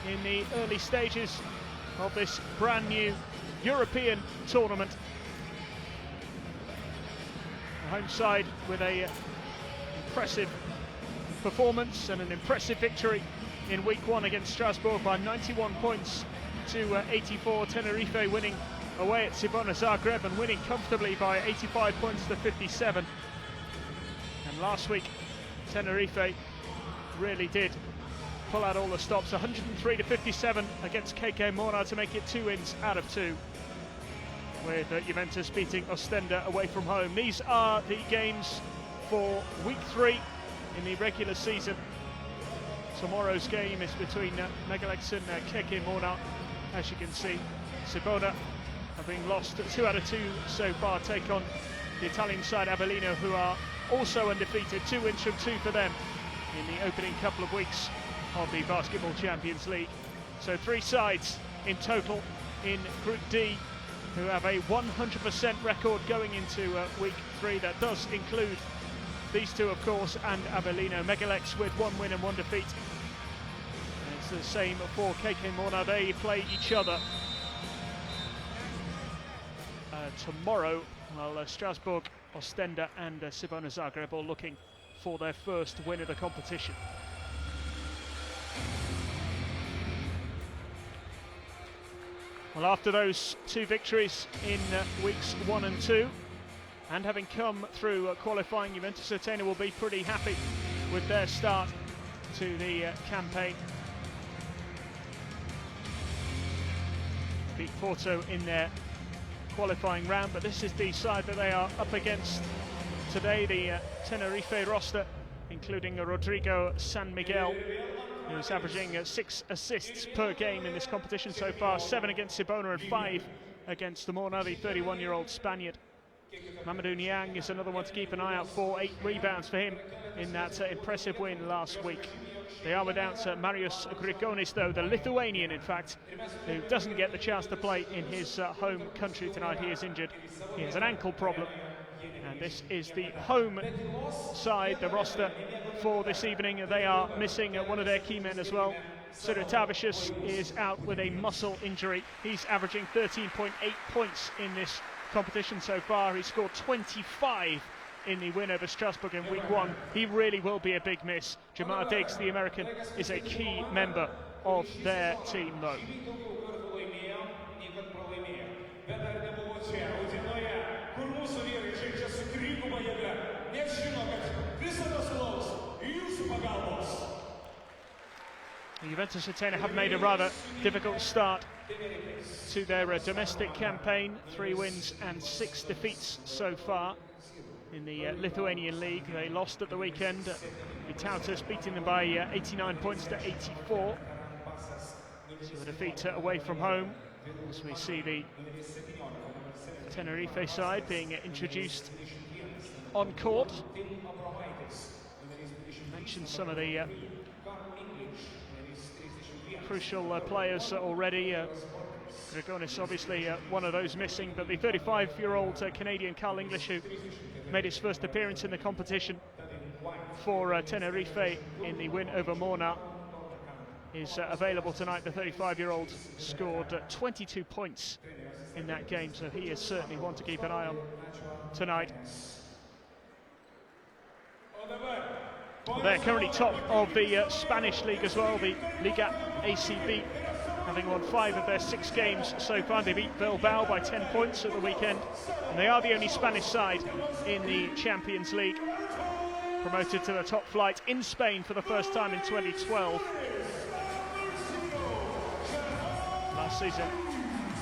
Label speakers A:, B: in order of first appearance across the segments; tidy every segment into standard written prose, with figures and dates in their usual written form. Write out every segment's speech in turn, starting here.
A: in the early stages of this brand new European tournament. The home side with a impressive performance and an impressive victory in week 1 against Strasbourg by 91 points to 84. Tenerife winning away at Cibona Zagreb and winning comfortably by 85 points to 57. And last week Tenerife really did pull out all the stops, 103 to 57 against KK Mora to make it 2 wins out of 2, with Juventus beating Ostenda away from home. These are the games for week 3 in the regular season. Tomorrow's game is between Megalex and KK Mora. As you can see, Cibona, having lost 2 out of 2 so far, take on the Italian side Avellino, who are also undefeated, 2 wins from 2 for them in the opening couple of weeks of the Basketball Champions League. So 3 sides in total in Group D who have a 100% record going into week 3. That does include these 2, of course, and Avellino. Megalex with 1 win and 1 defeat. And it's the same for KK Mora. They play each other tomorrow, while Strasbourg, Ostenda and Cibona Zagreb all looking for their first win of the competition. Well, after those 2 victories in weeks 1 and 2, and having come through qualifying, Juventus Utena will be pretty happy with their start to the campaign. Beat Porto in their qualifying round, but this is the side that they are up against today, the Tenerife roster, including Rodrigo San Miguel, who's averaging 6 assists per game in this competition so far, 7 against Cibona and 5 against the Mora, the 31-year-old Spaniard. Mamadou Niang is another one to keep an eye out for, 8 rebounds for him in that impressive win last week. They are without Marius Grigonis, though, the Lithuanian, in fact, who doesn't get the chance to play in his home country tonight. He is injured. He has an ankle problem. And this is the home side, the roster for this evening. They are missing one of their key men as well. Sirotavicius is out with a muscle injury. He's averaging 13.8 points in this competition so far. He scored 25 in the win over Strasbourg in week 1. He really will be a big miss. Jamar Diggs, the American, is a key member of their team, though. Juventus Utena have made a rather difficult start to their domestic campaign. 3 wins and 6 defeats so far in the Lithuanian league. They lost at the weekend. Vitautas beating them by 89 points to 84. So a defeat away from home, as we see the Tenerife side being introduced on court. Mentioned some of the crucial players already. Grigonis obviously one of those missing, but the 35-year-old Canadian Carl English, who made his first appearance in the competition for Tenerife in the win over Mora, is available tonight. The 35-year-old scored 22 points in that game, so he is certainly one to keep an eye on tonight. They're currently top of the Spanish league as well, the Liga ACB, having won 5 of their 6 games so far. They beat Bilbao by 10 points at the weekend, and they are the only Spanish side in the Champions League, promoted to the top flight in Spain for the first time in 2012. Last season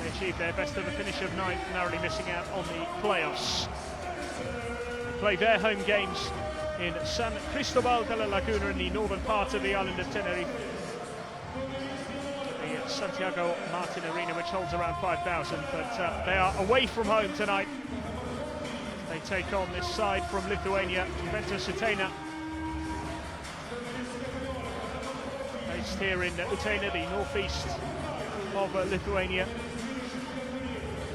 A: they achieved their best ever finish of 9th, narrowly missing out on the playoffs. They play their home games in San Cristobal de la Laguna in the northern part of the island of Tenerife. The Santiago Martin Arena, which holds around 5,000, but they are away from home tonight. They take on this side from Lithuania, Juventus Utena. Based here in Utena, the northeast of Lithuania.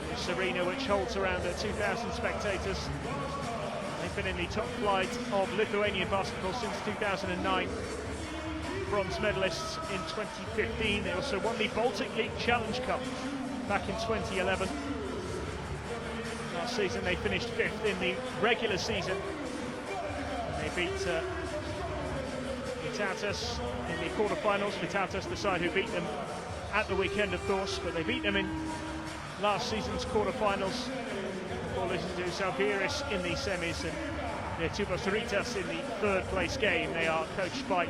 A: This arena, which holds around 2,000 spectators. They've been in the top flight of Lithuanian basketball since 2009. bronze medalists in 2015. They also won the Baltic League Challenge Cup back in 2011. Last season they finished 5th in the regular season. They beat Vytautas in the quarterfinals. Vytautas, the side who beat them at the weekend, of course, but they beat them in last season's quarterfinals. Before losing to Zalgiris in the semis, and they're Iberostar in the 3rd place game. They are coached by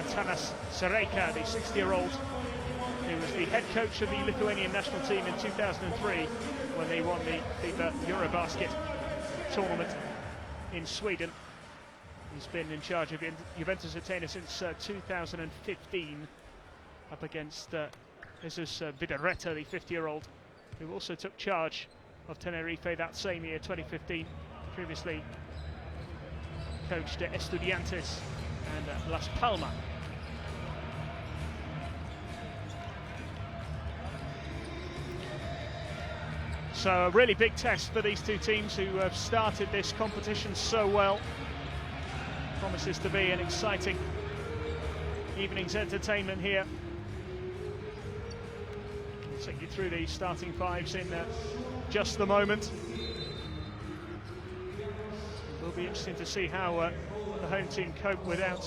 A: Juventus Utena, the 60-year-old, who was the head coach of the Lithuanian national team in 2003 when they won the FIBA Eurobasket tournament in Sweden. He's been in charge of Juventus Utena since 2015, up against Jesus Vidareta, the 50-year-old, who also took charge of Tenerife that same year, 2015. Previously coached Estudiantes and Las Palmas. So a really big test for these two teams who have started this competition so well. Promises to be an exciting evening's entertainment here. I'll take you through the starting fives in just a moment. It'll be interesting to see how the home team cope without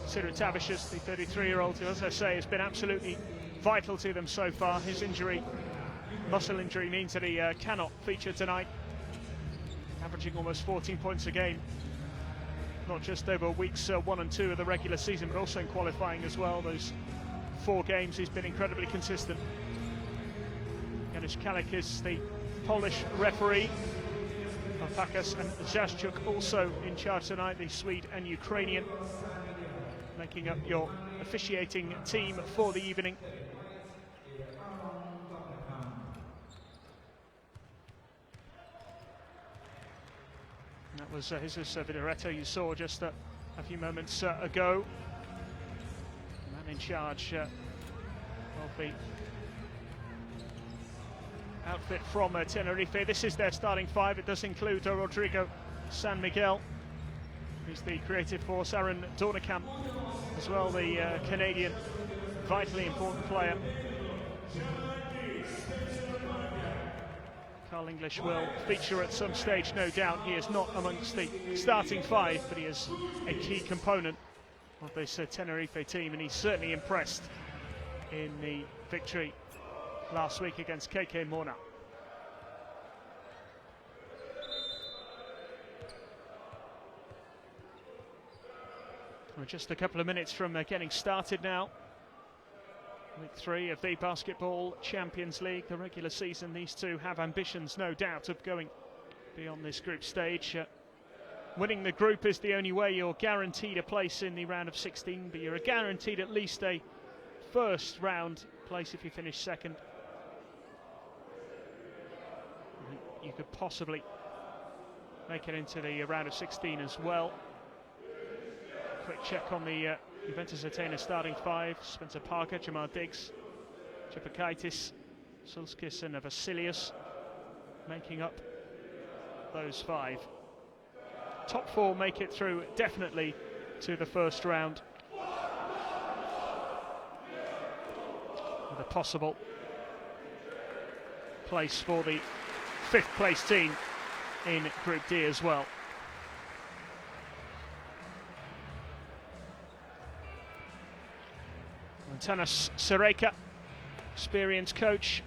A: Siritavicius, the 33-year-old, who, as I say, has been absolutely vital to them so far. His injury, muscle injury, means that he cannot feature tonight, averaging almost 14 points a game, not just over weeks 1 and 2 of the regular season, but also in qualifying as well. Those 4 games he's been incredibly consistent. Janusz Kalik is the Polish referee. Alpakas and Zaszczuk also in charge tonight, the Swede and Ukrainian, making up your officiating team for the evening. That was Jesus Vidareta you saw just a few moments ago. The man in charge of the outfit from Tenerife. This is their starting 5. It does include Rodrigo San Miguel, who's the creative force, Aaron Dornekamp as well, the Canadian, vitally important player. Carl English will feature at some stage, no doubt. He is not amongst the starting 5, but he is a key component of this Tenerife team, and he's certainly impressed in the victory last week against KK Mona. We're just a couple of minutes from getting started now. Week 3 of the Basketball Champions League, the regular season. These two have ambitions, no doubt, of going beyond this group stage. Winning the group is the only way you're guaranteed a place in the round of 16, but you're guaranteed at least a first round place if you finish second. You could possibly make it into the round of 16 as well. Quick check on the Juventus Utena starting 5. Spencer Parker, Jamar Diggs, Chipakaitis, Sulskis and Vasilius making up those 5. Top 4 make it through definitely to the first round, with a possible place for the 5th place team in Group D as well. Tanas Sereka, experienced coach,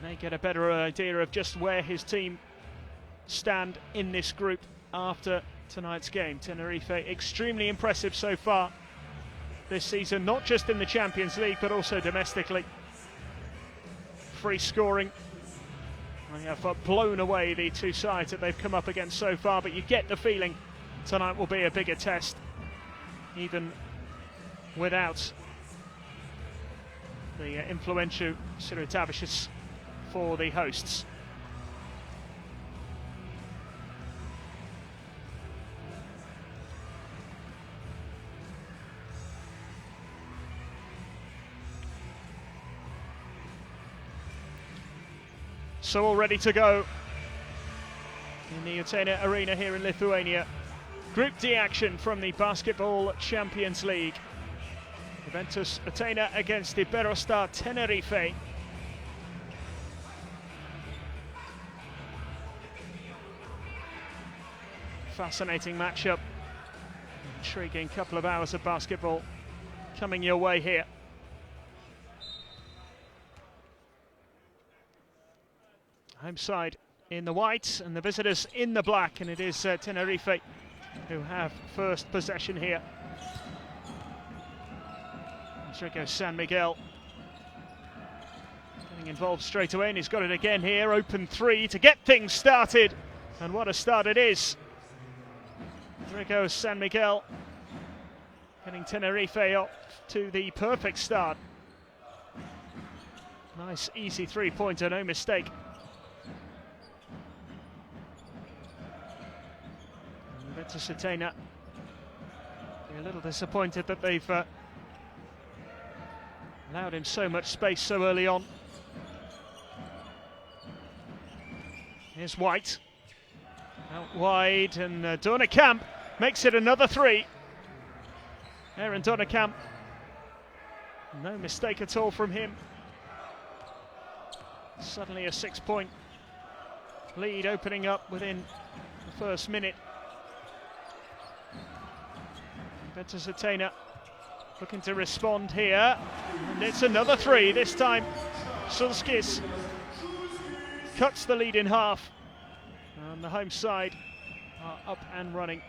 A: may get a better idea of just where his team stand in this group after tonight's game. Tenerife extremely impressive so far this season, not just in the Champions League but also domestically. Free scoring, they have blown away the two sides that they've come up against so far, but you get the feeling tonight will be a bigger test, even without the influential Siritavicius for the hosts. So all ready to go in the Utena Arena here in Lithuania. Group D action from the Basketball Champions League. Juventus Utena against Iberostar Tenerife. Fascinating matchup. Intriguing couple of hours of basketball coming your way here. Home side in the white and the visitors in the black, and it is Tenerife who have first possession here. Rodrigo San Miguel getting involved straight away, and he's got it again here. Open three to get things started, and what a start it is. Rodrigo San Miguel getting Tenerife up to the perfect start. Nice easy three-pointer, no mistake. Juventus Utena a little disappointed that they've allowed him so much space so early on. Here's White out wide, and Dornekamp makes it another three. Aaron Dornekamp, no mistake at all from him. Suddenly a 6-point lead opening up within the first minute. Juventus Utena looking to respond here, and it's another three. This time Sulskis cuts the lead in half, and the home side are up and running.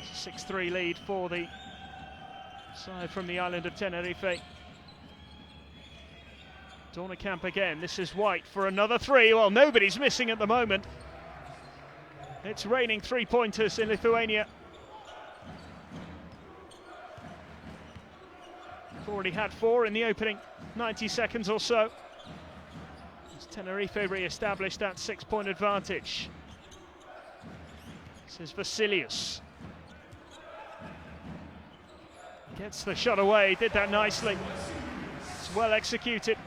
A: It's a 6-3 lead for the side from the island of Tenerife. Dornekamp again. This is White for another three. Well, nobody's missing at the moment. It's raining three-pointers in Lithuania. Already had four in the opening 90 seconds or so. As Tenerife re-established that 6-point advantage. This is Vasilius. Gets the shot away, did that nicely. It's well executed.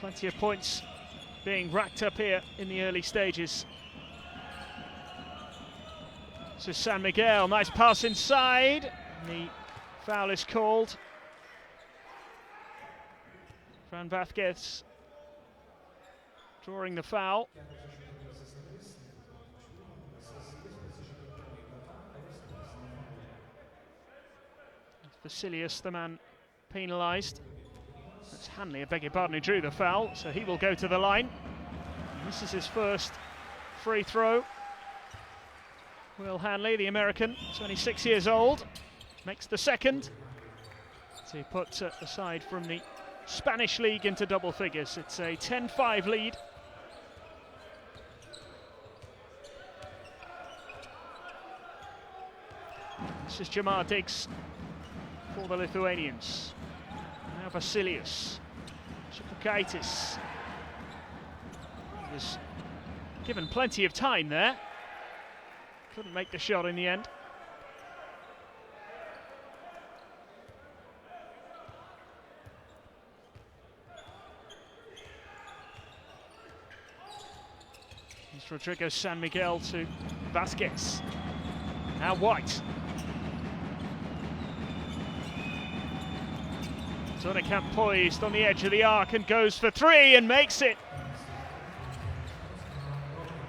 A: Plenty of points being racked up here in the early stages. This is San Miguel, nice pass inside. The foul is called. Fran Vázquez drawing the foul. Vasilius, the man penalised. That's Hanley, I beg your pardon, who drew the foul, so he will go to the line. And this is his first free throw. Will Hanley, the American, 26 years old, makes the second to put the side from the Spanish league into double figures. It's a 10-5 lead. This is Jamar Diggs for the Lithuanians. Now Vasilius. Chipukaitis. He was given plenty of time there. Couldn't make the shot in the end. Here's Rodrigo San Miguel to Vázquez. Now White. Dornekamp poised on the edge of the arc and goes for three and makes it.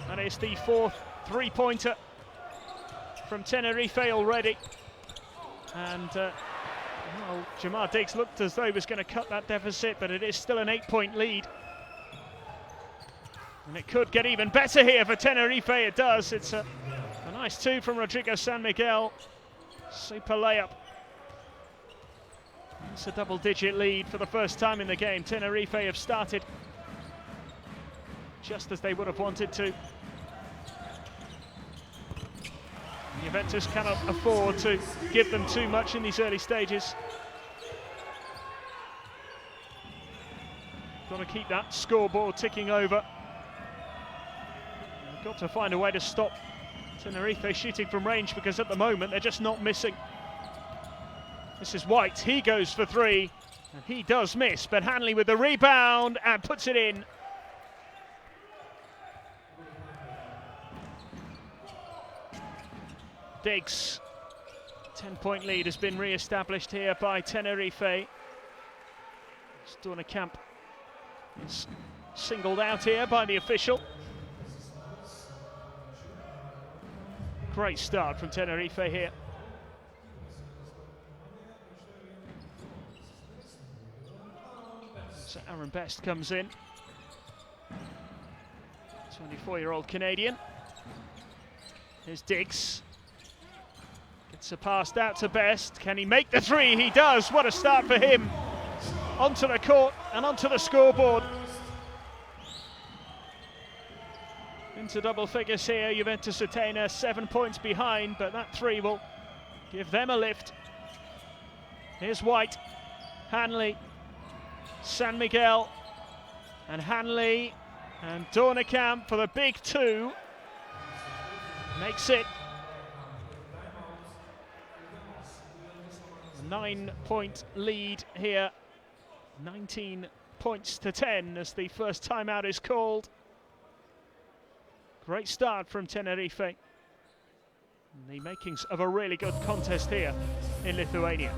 A: That is the fourth three-pointer from Tenerife already. And well, Jamar Diggs looked as though he was going to cut that deficit, but it is still an 8-point lead. And it could get even better here for Tenerife. It does. It's a nice two from Rodrigo San Miguel. Super layup. It's a double-digit lead for the first time in the game. Tenerife have started just as they would have wanted to. Juventus cannot afford to give them too much in these early stages. Got to keep that scoreboard ticking over. They've got to find a way to stop Tenerife shooting from range, because at the moment they're just not missing. This is White, he goes for three, and he does miss, but Hanley with the rebound and puts it in. Diggs. 10-point lead has been re-established here by Tenerife. Stornekamp is singled out here by the official. Great start from Tenerife here. So Aaron Best comes in. 24-year-old Canadian. Here's Diggs. Gets a pass out to Best. Can he make the three? He does. What a start for him. Onto the court and onto the scoreboard. Into double figures here. Juventus Utena 7 points behind, but that three will give them a lift. Here's White, Hanley, San Miguel, and Hanley, and Dornekamp for the big two. Makes it a 9-point lead here. 19 points to 10 as the first timeout is called. Great start from Tenerife. And the makings of a really good contest here in Lithuania.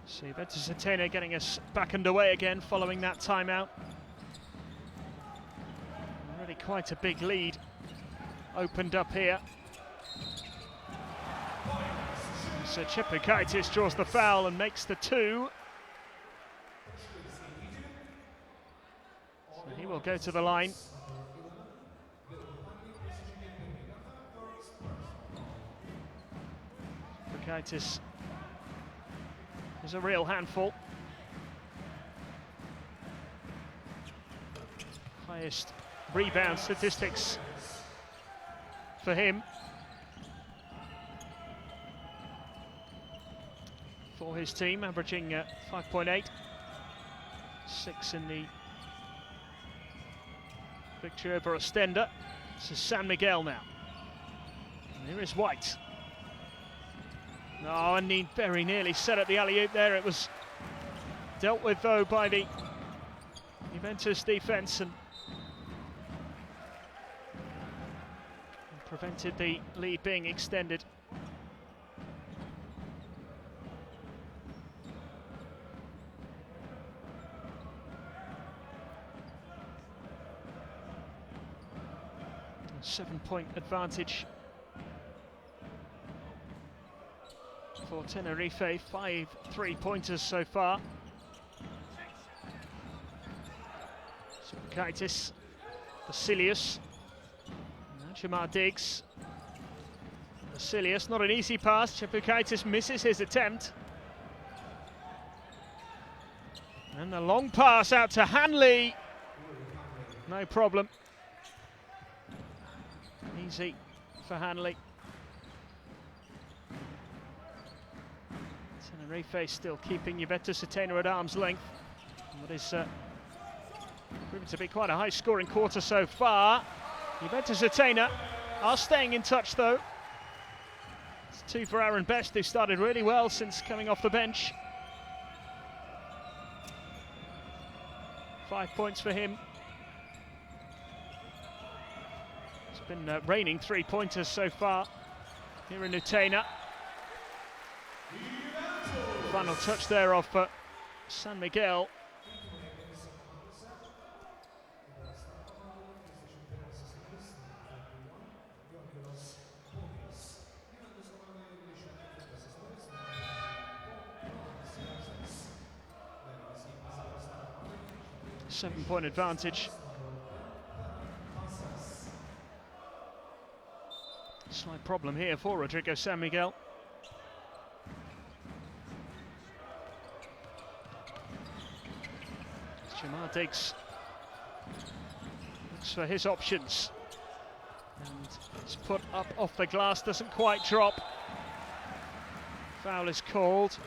A: So Juventus Utena getting us back underway again following that timeout. Already quite a big lead opened up here. So Chepukaitis draws the foul and makes the two. So he will go to the line. Chepukaitis is a real handful. Highest rebound statistics for him. For his team, averaging 5.8. 6 in the victory over Ostenda. This is San Miguel now. And here is White. Oh, and he very nearly set up the alley-oop there. It was dealt with, though, by the Juventus defence and prevented the lead being extended. A 7-point advantage for Tenerife, 5 3-pointers so far. Chepukaitis, Vasilius, Jamar Diggs. Vasilius, not an easy pass. Chepukaitis misses his attempt. And the long pass out to Hanley. No problem. Easy for Hanley. Tenerife still keeping Juventus Utena at arm's length. What is proving to be quite a high-scoring quarter so far. Juventus Utena are staying in touch, though. It's 2 for Aaron Best, who started really well since coming off the bench. 5 points for him. It's been raining 3-pointers so far here in Utena. Final touch there of San Miguel. Seven-point advantage. Slight problem here for Rodrigo San Miguel. Jamar Diggs looks for his options. And it's put up off the glass, doesn't quite drop. Foul is called.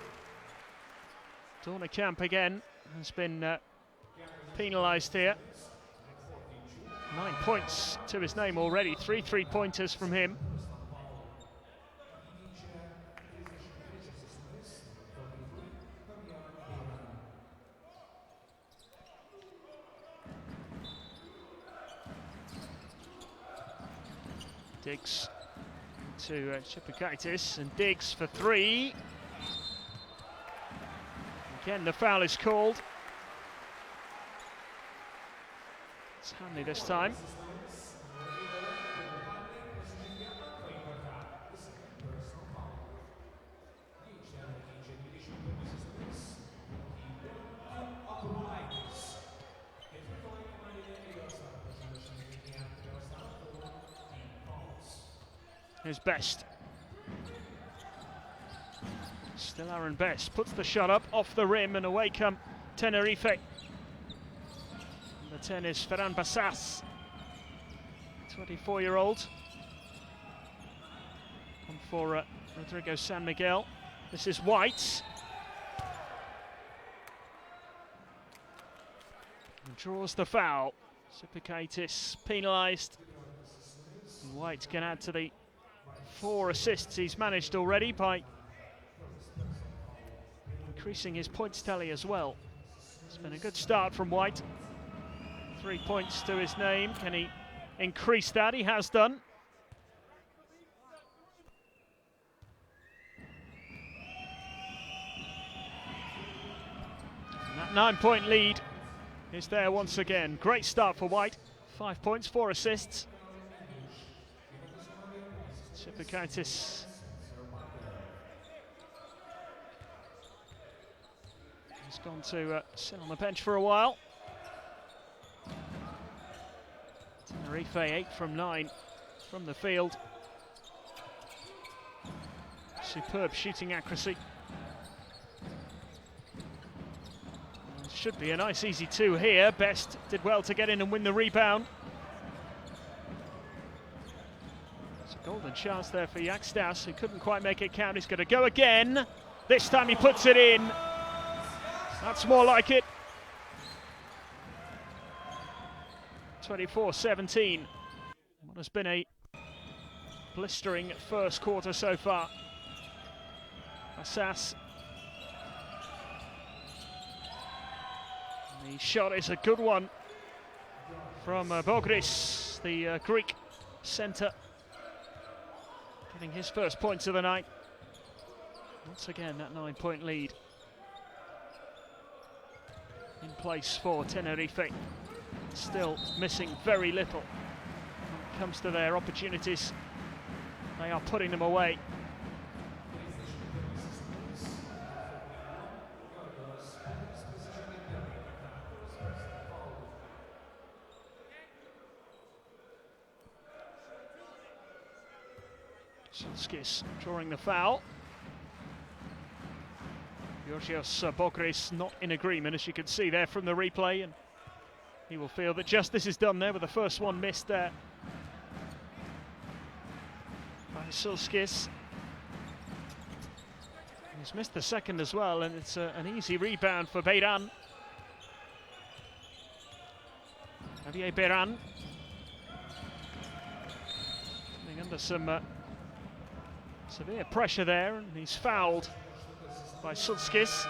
A: Dornekamp again has been penalised here. 9 points to his name already, 3 3-pointers from him. Diggs to Chipukaitis, and Diggs for 3. Again, the foul is called. It's Hanley this time. Here's Best. Still Aaron Best puts the shot up off the rim, and away come Tenerife. The 10 is Ferran Bassas, 24-year-old. On for Rodrigo San Miguel. This is White. And draws the foul. Chipukaitis penalised. White can add to the 4 assists he's managed already by increasing his points tally as well. It's been a good start from White. 3 points to his name. Can he increase that? He has done. And that 9-point lead is there once again. Great start for White. 5 points, 4 assists. Chipukaitis has gone to sit on the bench for a while. Tenerife 8 from 9 from the field. Superb shooting accuracy. And should be a nice easy 2 here. Best did well to get in and win the rebound. Golden chance there for Yakstas, who couldn't quite make it count. He's going to go again. This time he puts it in. That's more like it. 24-17. What has been a blistering first quarter so far. Assas. The shot is a good one from Bogris, the Greek centre. Getting his first points of the night. Once again, that 9-point lead in place for Tenerife. Still missing very little when it comes to their opportunities. They are putting them away. Solskis drawing the foul. Georgios Bogris not in agreement, as you can see there from the replay, and he will feel that justice is done there with the first one missed there by Solskis. He's missed the second as well, and it's an easy rebound for Beiran. Javier Beiran coming under some severe pressure there, and he's fouled by Solskis.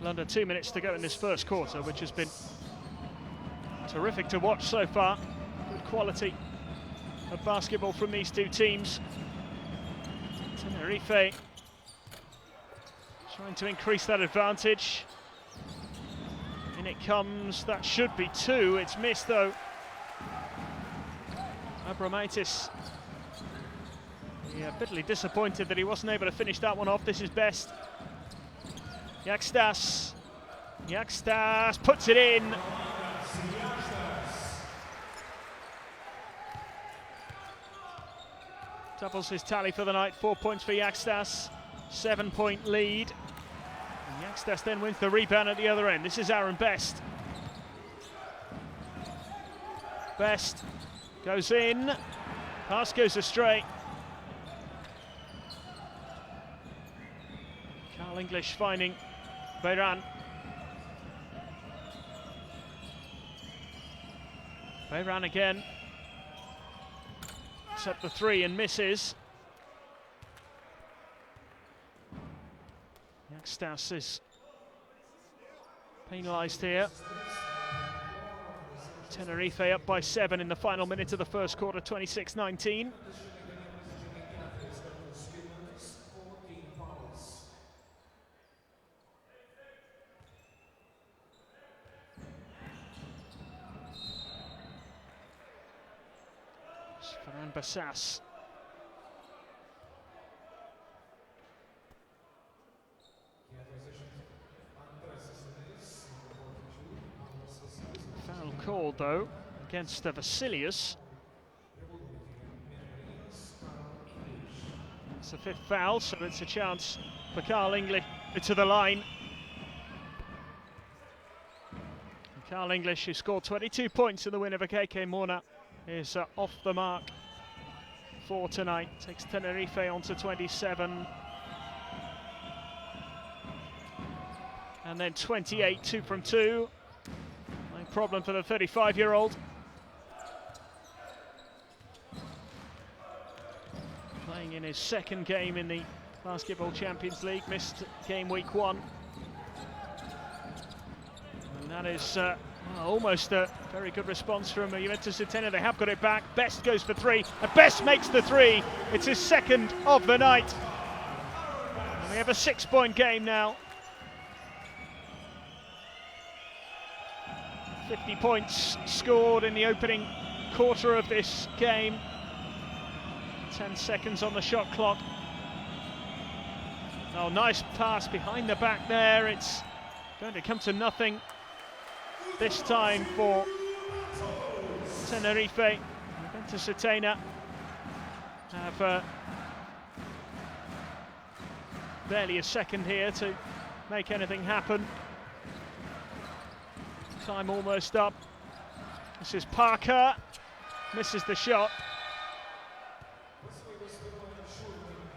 A: little under 2 minutes to go in this first quarter, which has been terrific to watch so far. Good quality of basketball from these two teams. Tenerife trying to increase that advantage. In it comes, that should be two. It's missed though. Abramaitis, bitterly disappointed that he wasn't able to finish that one off. This is best. Yakstas puts it in. Doubles his tally for the night. 4 points for Yakstas, 7-point lead. And Yakstas then wins the rebound at the other end. This is Aaron Best. Best goes in, pass goes astray. Carl English finding Beiran. Beiran again. Set the three and misses. Yakstas is penalised here. Tenerife up by 7 in the final minute of the first quarter, 26-19. Ferran Bassas. Foul called though against Vasilius. It's the 5th foul, so it's a chance for Carl English to the line. And Carl English, who scored 22 points in the win over KK Morna, is off the mark for tonight. Takes Tenerife on to 27. And then 28, 2 from 2. No problem for the 35-year-old. Playing in his second game in the Basketball Champions League. Missed game week 1. And that is almost a very good response from Juventus Utena. They have got it back. Best goes for 3, and Best makes the 3. It's his second of the night. And we have a 6-point game now. 50 points scored in the opening quarter of this game. 10 seconds on the shot clock. Oh, nice pass behind the back there. It's going to come to nothing this time for Tenerife. Juventus Utena have barely a second here to make anything happen. Time almost up. This is Parker, misses the shot.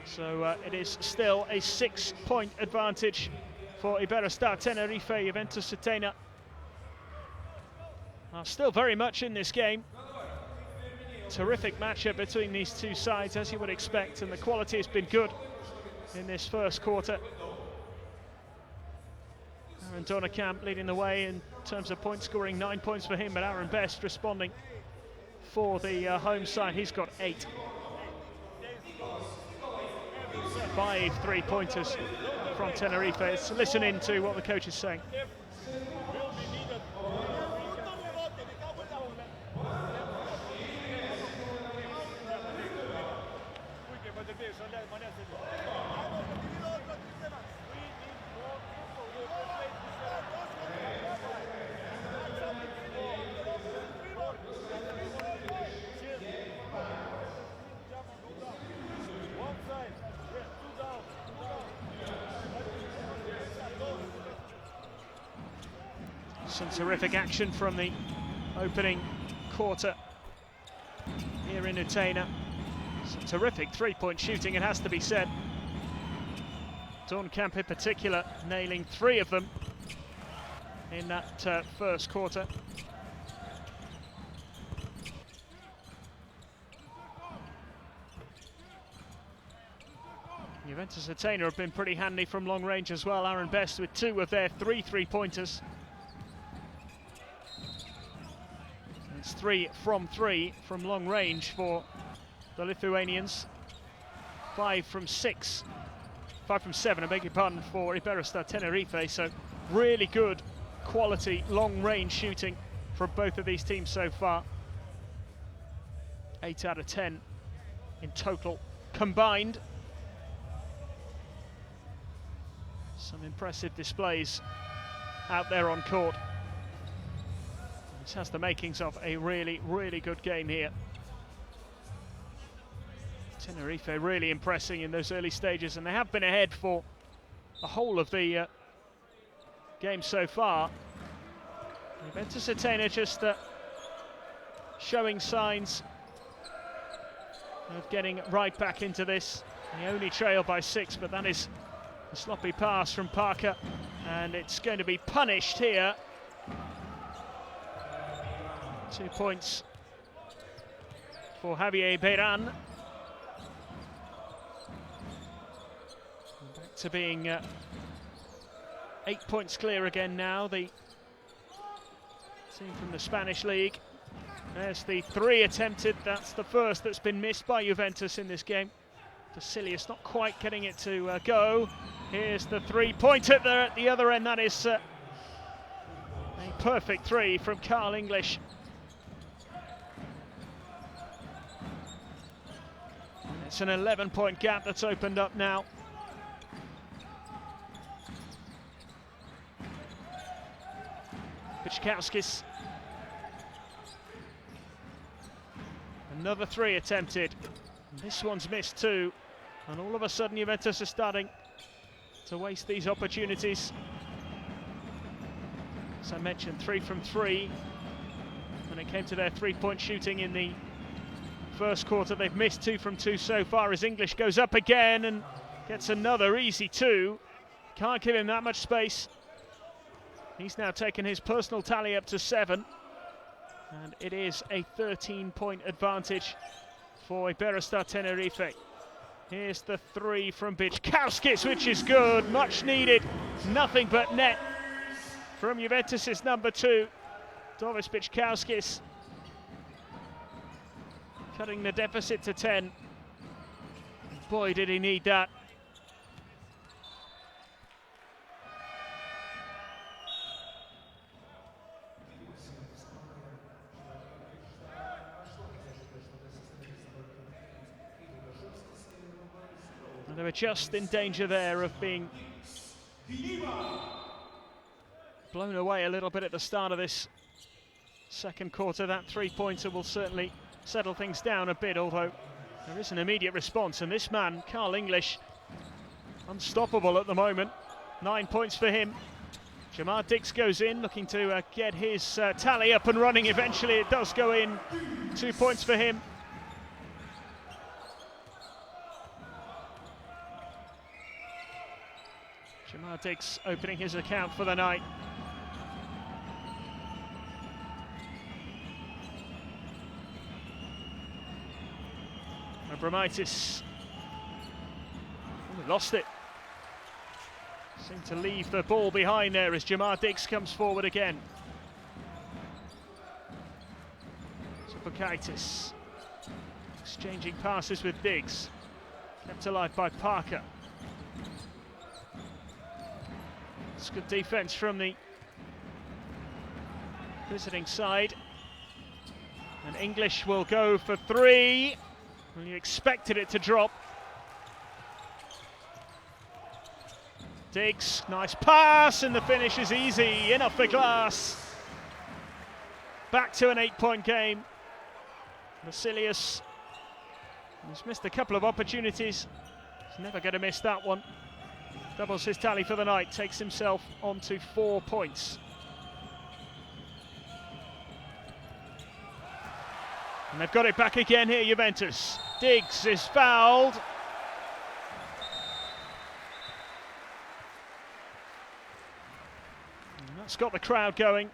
A: So it is still a 6-point advantage for Iberostar Tenerife. Juventus Utena are still very much in this game. Terrific matchup between these two sides, as you would expect, and the quality has been good in this first quarter. Aaron Dornekamp leading the way in terms of point scoring, 9 points for him, but Aaron Best responding for the home side. He's got 8. 5 3-pointers from Tenerife. Let's listen in to what the coach is saying. Some terrific action from the opening quarter here in Utena. Some terrific 3-point shooting, it has to be said. Dornkamp in particular nailing 3 of them in that first quarter. Juventus Utena have been pretty handy from long range as well. Aaron Best with 2 of their 3 3-pointers. It's 3 from long range for the Lithuanians. 5 from 7, I beg your pardon, for Iberostar Tenerife. So really good quality long range shooting from both of these teams so far. 8 out of 10 in total combined. Some impressive displays out there on court. This has the makings of a really, really good game here. Tenerife really impressing in those early stages, and they have been ahead for the whole of the game so far. Juventus Utena just showing signs of getting right back into this. They only trail by 6, but that is a sloppy pass from Parker, and it's going to be punished here. 2 points for Javier Beran. Back to being 8 points clear again now, the team from the Spanish league. There's the 3 attempted. That's the first that's been missed by Juventus in this game. Vasilius not quite getting it to go. Here's the 3-pointer there at the other end. That is a perfect 3 from Carl English. It's an 11-point gap that's opened up now. Pichkowskis. Another 3 attempted. And this one's missed too. And all of a sudden Juventus are starting to waste these opportunities. As I mentioned, 3 from 3 when it came to their 3-point shooting in the first quarter. They've missed 2 from 2 so far as English goes up again and gets another easy 2. Can't give him that much space. He's now taken his personal tally up to 7. And it is a 13-point advantage for Iberostar Tenerife. Here's the 3 from Pichkowskis, which is good, much needed. Nothing but net from Juventus's number 2, Dovis Pichkowskis, cutting the deficit to 10. Boy, did he need that. And they were just in danger there of being blown away a little bit at the start of this second quarter. That 3-pointer will certainly settle things down a bit, although there is an immediate response. And this man, Carl English, unstoppable at the moment. 9 points for him. Jamar Dix goes in, looking to get his tally up and running. Eventually it does go in. 2 points for him. Jamar Dix opening his account for the night. Abromaitis lost it. Seemed to leave the ball behind there as Jamar Dix comes forward again. Zupakaitis exchanging passes with Diggs. Kept alive by Parker. It's good defense from the visiting side. And English will go for 3. Well, you expected it to drop. Diggs, nice pass, and the finish is easy, in off the glass. Back to an 8-point game. Vasilius has missed a couple of opportunities. He's never going to miss that one. Doubles his tally for the night, takes himself on to 4 points. And they've got it back again here, Juventus. Diggs is fouled. And that's got the crowd going.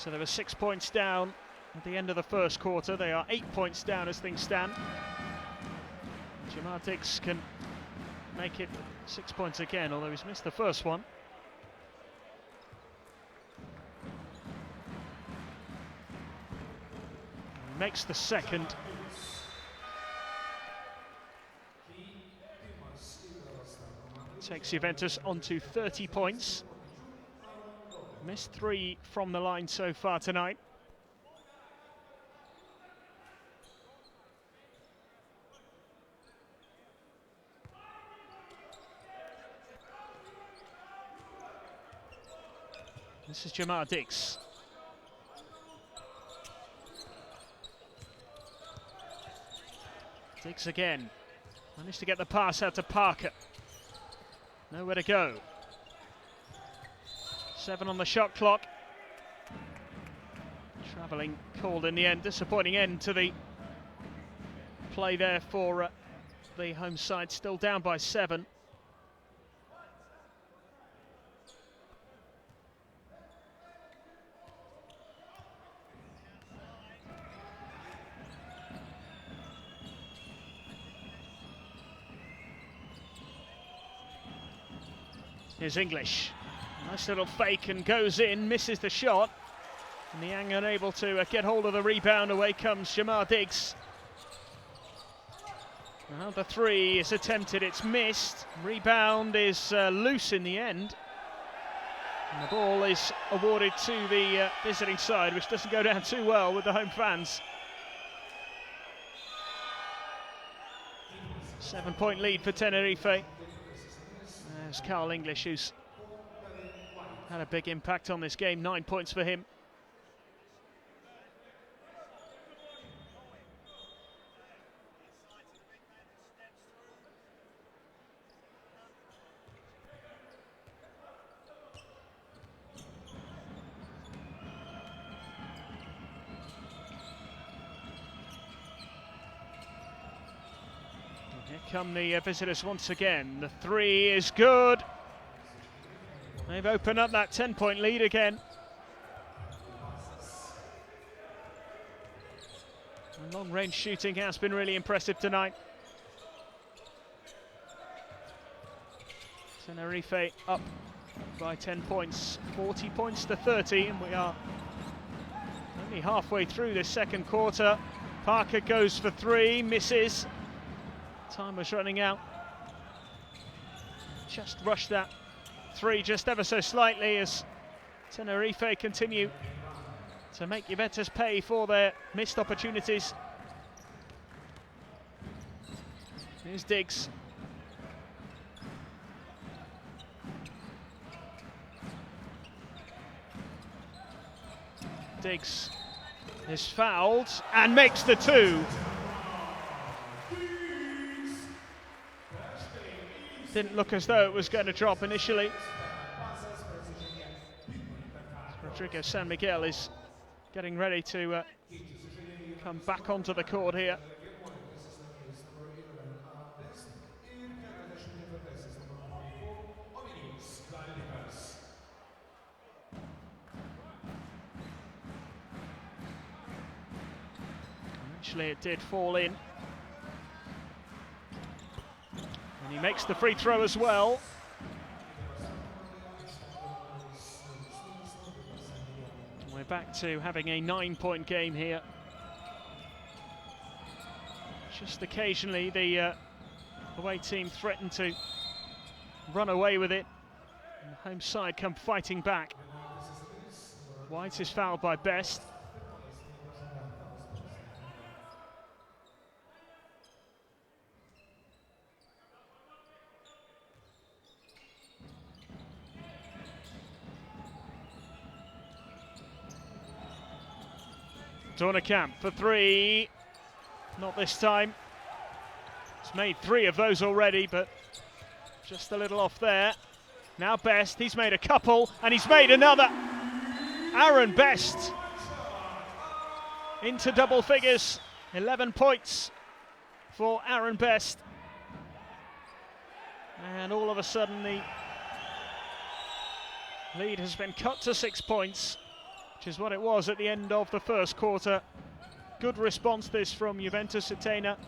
A: So they were 6 points down at the end of the first quarter. They are 8 points down as things stand. Jamar Diggs can make it 6 points again, although he's missed the first one. He makes the second. Takes Juventus on to 30 points. Missed 3 from the line so far tonight. This is Jamar Diggs. Diggs again. Managed to get the pass out to Parker. Nowhere to go. 7 on the shot clock. Travelling called in the end. Disappointing end to the play there for the home side. Still down by 7. Here's English. Nice little fake and goes in, misses the shot. And Niang unable to get hold of the rebound. Away comes Jamar Diggs. Now the 3 is attempted, it's missed. Rebound is loose in the end. And the ball is awarded to the visiting side, which doesn't go down too well with the home fans. 7-point lead for Tenerife. There's Carl English, who's had a big impact on this game. 9 points for him. Here come the visitors once again. The 3 is good. They've opened up that 10-point lead again. And long-range shooting has been really impressive tonight. Tenerife up by 10 points, 40 points to 30, and we are only halfway through this second quarter. Parker goes for 3, misses. Time was running out. Just rushed that 3 just ever so slightly as Tenerife continue to make Juventus pay for their missed opportunities. Here's Diggs. Diggs is fouled and makes the 2. Didn't look as though it was going to drop initially. Rodrigo San Miguel is getting ready to come back onto the court here. Eventually it did fall in. And he makes the free throw as well. And we're back to having a 9-point game here. Just occasionally the away team threatened to run away with it. And the home side come fighting back. White is fouled by Best. Dornekamp for 3, not this time. He's made 3 of those already, but just a little off there. Now Best, he's made a couple, and he's made another. Aaron Best into double figures, 11 points for Aaron Best. And all of a sudden the lead has been cut to 6 points. which is what it was at the end of the first quarter. Good response this from Juventus Utena.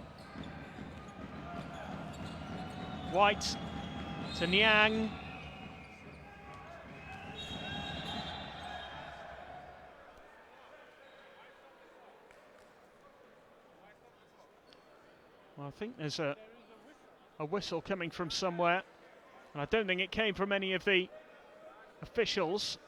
A: White to Niang. Well, I think there's a whistle coming from somewhere, and I don't think it came from any of the officials.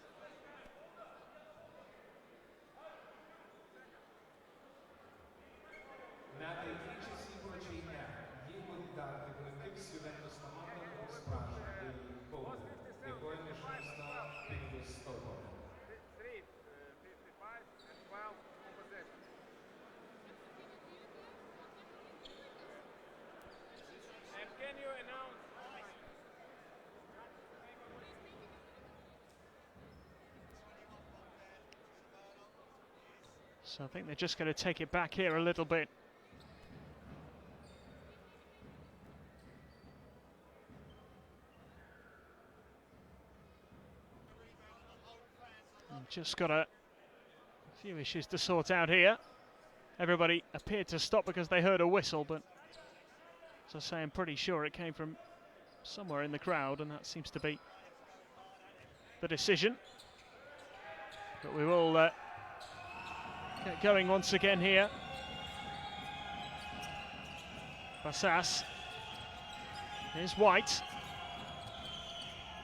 A: So I think they're just going to take it back here a little bit. And just got a few issues to sort out here. Everybody appeared to stop because they heard a whistle, but as I say, I'm pretty sure it came from somewhere in the crowd, and that seems to be the decision. But we will get going once again here. Bassas. Here's White.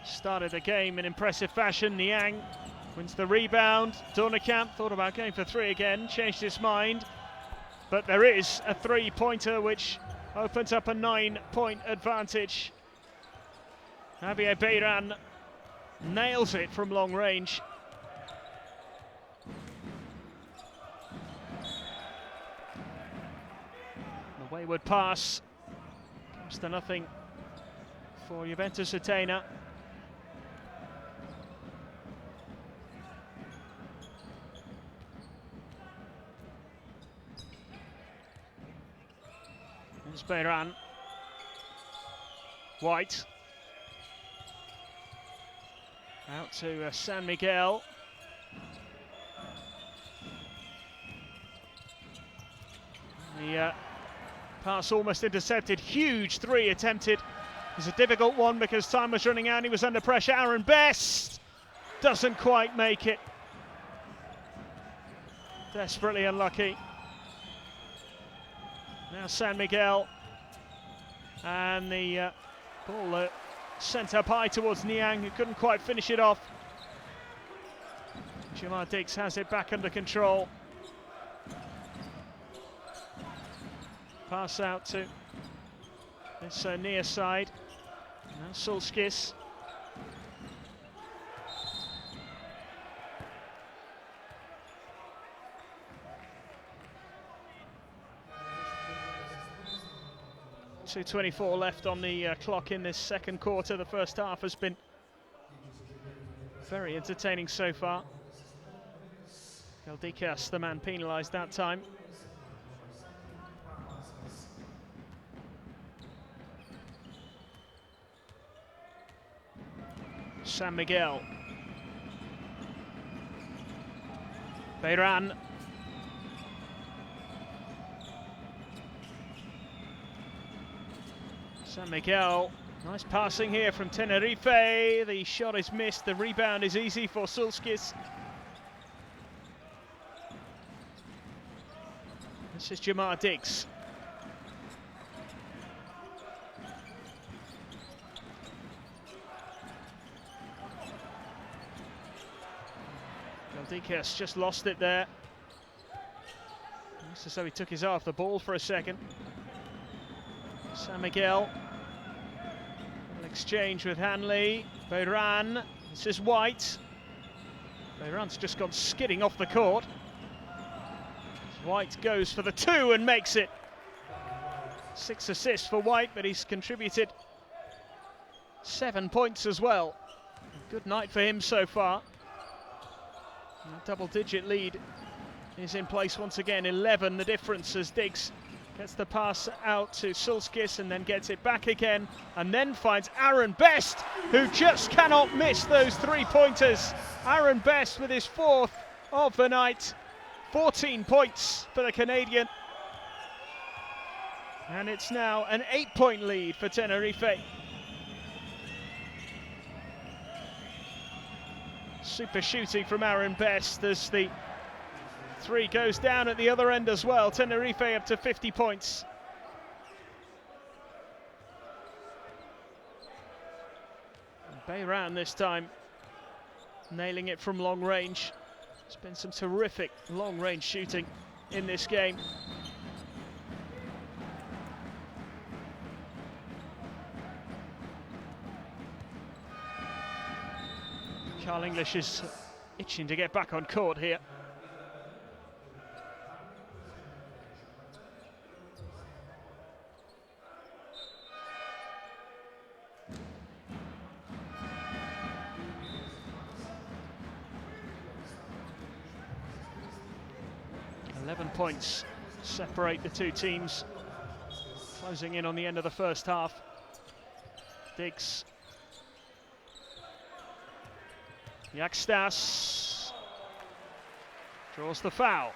A: Started the game in impressive fashion. Niang wins the rebound. Dornekamp thought about going for three again, changed his mind. But there is a three-pointer which opens up a 9-point advantage. Javier Beiran nails it from long range. The wayward pass comes to nothing for Juventus Utena. Here's Beiran. White. Out to San Miguel. The pass almost intercepted. Huge three attempted. It was a difficult one because time was running out. He was under pressure. Aaron Best doesn't quite make it. Desperately unlucky. Now San Miguel. And the ball sent up high towards Niang, who couldn't quite finish it off. Jamar Diggs has it back under control. Pass out to this near side. Now Sulskis. .224 left on the clock in this second quarter. The first half has been very entertaining so far. Galdikas, the man penalised that time. San Miguel. Beiran. San Miguel, nice passing here from Tenerife. The shot is missed, the rebound is easy for Sulskis. This is Jamar Diggs. Galdikas just lost it there. Looks as though he took his eye off the ball for a second. San Miguel. Exchange with Hanley. Beiran. This is White. Beiran's just gone skidding off the court. White goes for the two and makes it. 6 assists for White, but he's contributed 7 points as well. Good night for him so far. A double-digit lead is in place once again. 11 the difference as Diggs gets the pass out to Sulskis and then gets it back again and then finds Aaron Best, who just cannot miss those 3-pointers. Aaron Best with his 4th of the night. 14 points for the Canadian. And it's now an 8-point lead for Tenerife. Super shooting from Aaron Best as the three goes down at the other end as well. Tenerife up to 50 points. Bayran this time nailing it from long range. There's been some terrific long range shooting in this game. Carl English is itching to get back on court here. Points separate the two teams, closing in on the end of the first half. Diggs, Yakstas draws the foul.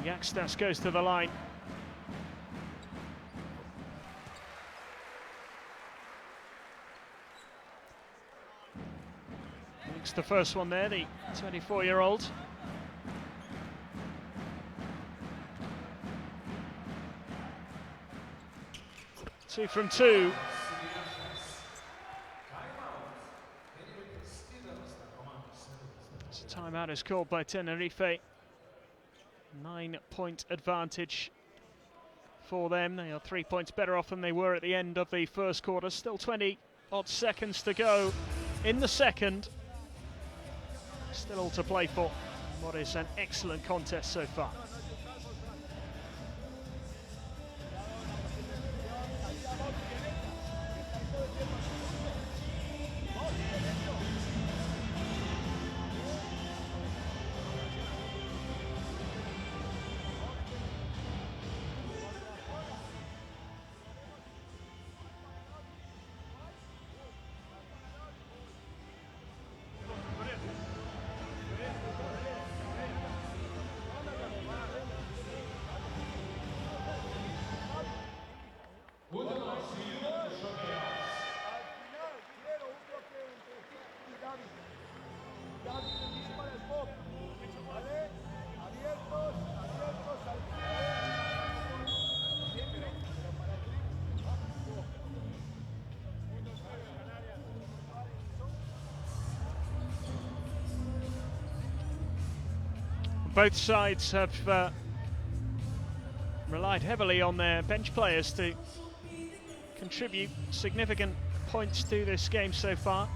A: Yakstas goes to the line. Makes the first one there, the 24-year-old. Two from two. It's a timeout is called by Tenerife. 9-point advantage for them. They are 3 points better off than they were at the end of the first quarter. Still 20-odd seconds to go in the second. Still all to play for. What is an excellent contest so far. Both sides have relied heavily on their bench players to contribute significant points to this game so far.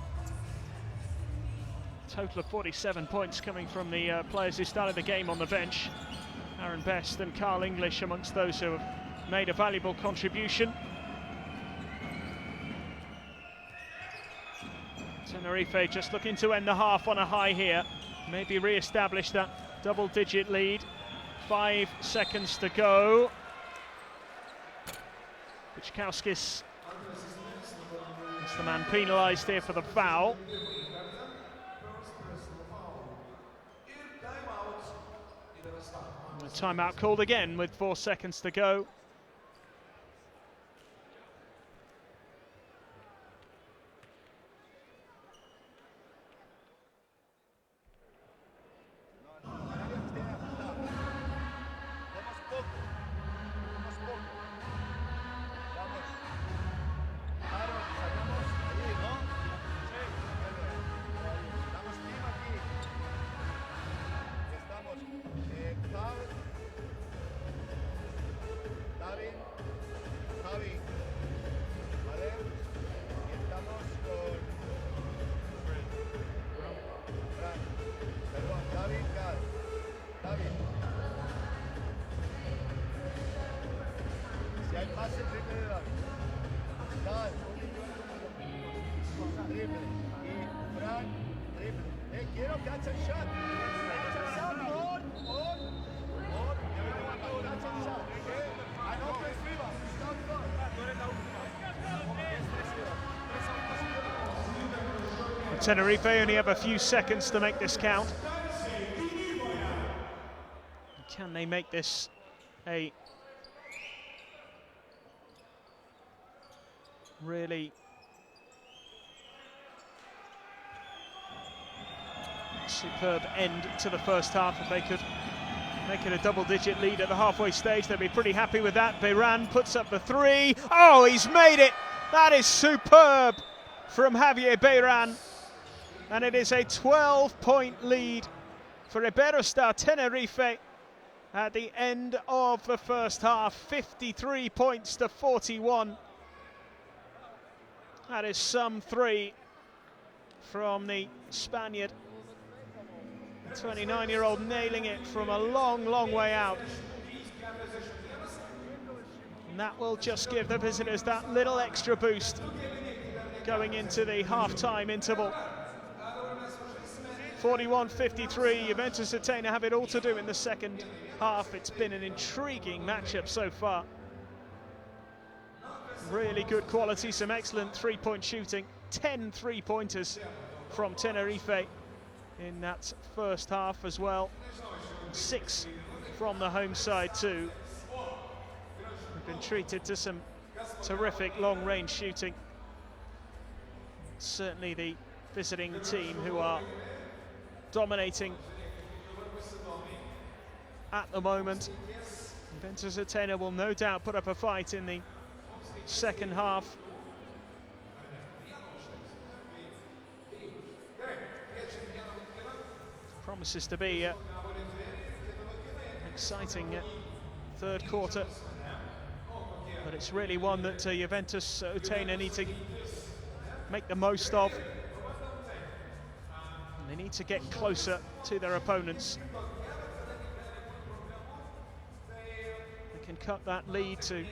A: A total of 47 points coming from the players who started the game on the bench. Aaron Best and Carl English amongst those who have made a valuable contribution. Tenerife just looking to end the half on a high here. Maybe re-establish that double-digit lead. 5 seconds to go. Bichkauskis is the man penalised here for the foul. And the timeout called again with 4 seconds to go. Tenerife only have a few seconds to make this count. Can they make this a really superb end to the first half? If they could make it a double-digit lead at the halfway stage, they'd be pretty happy with that. Beiran puts up the three. Oh, he's made it! That is superb from Javier Beiran. And it is a 12-point lead for Iberostar Tenerife at the end of the first half. 53 points to 41. That is sum three from the Spaniard. The 29-year-old nailing it from a long, long way out. And that will just give the visitors that little extra boost going into the half-time interval. 41-53, Juventus Utena have it all to do in the second half. It's been an intriguing matchup so far. Really good quality, some excellent three-point shooting. 10 three-pointers from Tenerife in that first half as well. 6 from the home side too. We've been treated to some terrific long-range shooting. Certainly the visiting team who are dominating at the moment. Juventus Utena will no doubt put up a fight in the second half. Promises to be an exciting third quarter, but it's really one that Juventus Utena need to make the most of. They need to get closer to their opponents. They can cut that lead to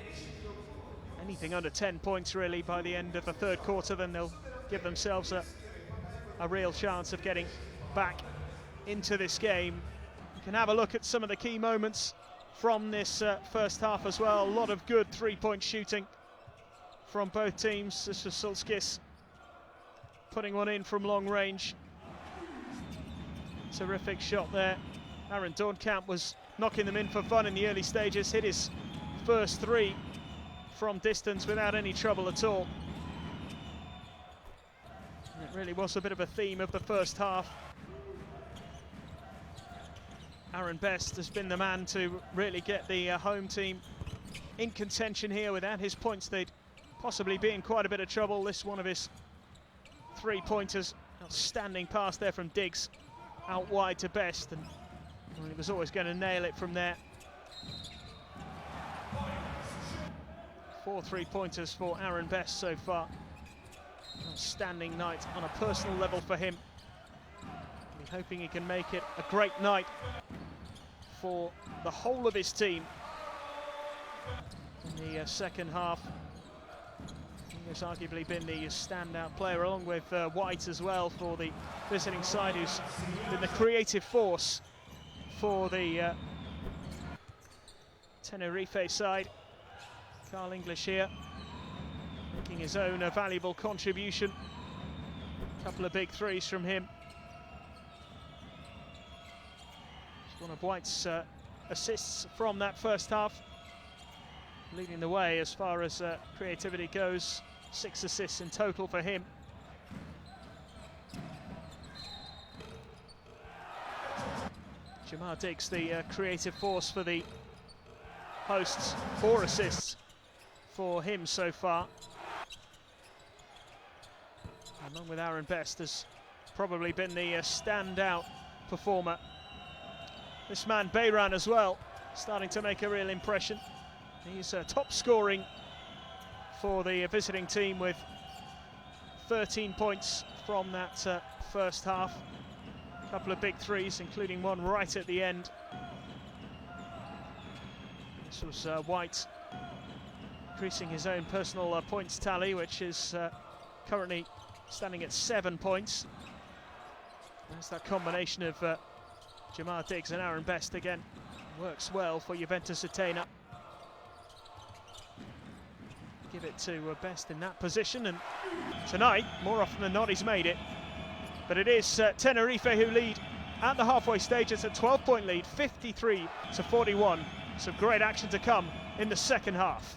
A: anything under 10 points really by the end of the third quarter, then they'll give themselves a real chance of getting back into this game. You can have a look at some of the key moments from this first half as well. A lot of good three-point shooting from both teams. This was Sulskis putting one in from long range. Terrific shot there. Aaron Dornkamp was knocking them in for fun in the early stages, hit his first three from distance without any trouble at all. And it really was a bit of a theme of the first half. Aaron Best has been the man to really get the home team in contention here. Without his points, they'd possibly be in quite a bit of trouble. This one of his three-pointers. Outstanding pass there from Diggs. Out wide to Best, and he was always going to nail it from there. 4 three-pointers for Aaron Best so far. Outstanding night on a personal level for him. We're hoping he can make it a great night for the whole of his team in the second half. He has arguably been the standout player, along with White as well, for the visiting side, who's been the creative force for the Tenerife side. Carl English here, making his own valuable contribution. A couple of big threes from him. It's one of White's assists from that first half, leading the way as far as creativity goes. 6 assists in total for him. Jamar Diggs, the creative force for the hosts. 4 assists for him so far. Along with Aaron Best, has probably been the standout performer. This man Beiran as well, starting to make a real impression. He's top scoring for the visiting team with 13 points from that first half. A couple of big threes, including one right at the end. This was White increasing his own personal points tally, which is currently standing at 7 points. That's that combination of Jamar Diggs and Aaron Best again. Works well for Juventus Utena. Give it to Best in that position, and tonight, more often than not, he's made it. But it is Tenerife who lead at the halfway stage. It's a 12-point lead, 53-41. Some great action to come in the second half.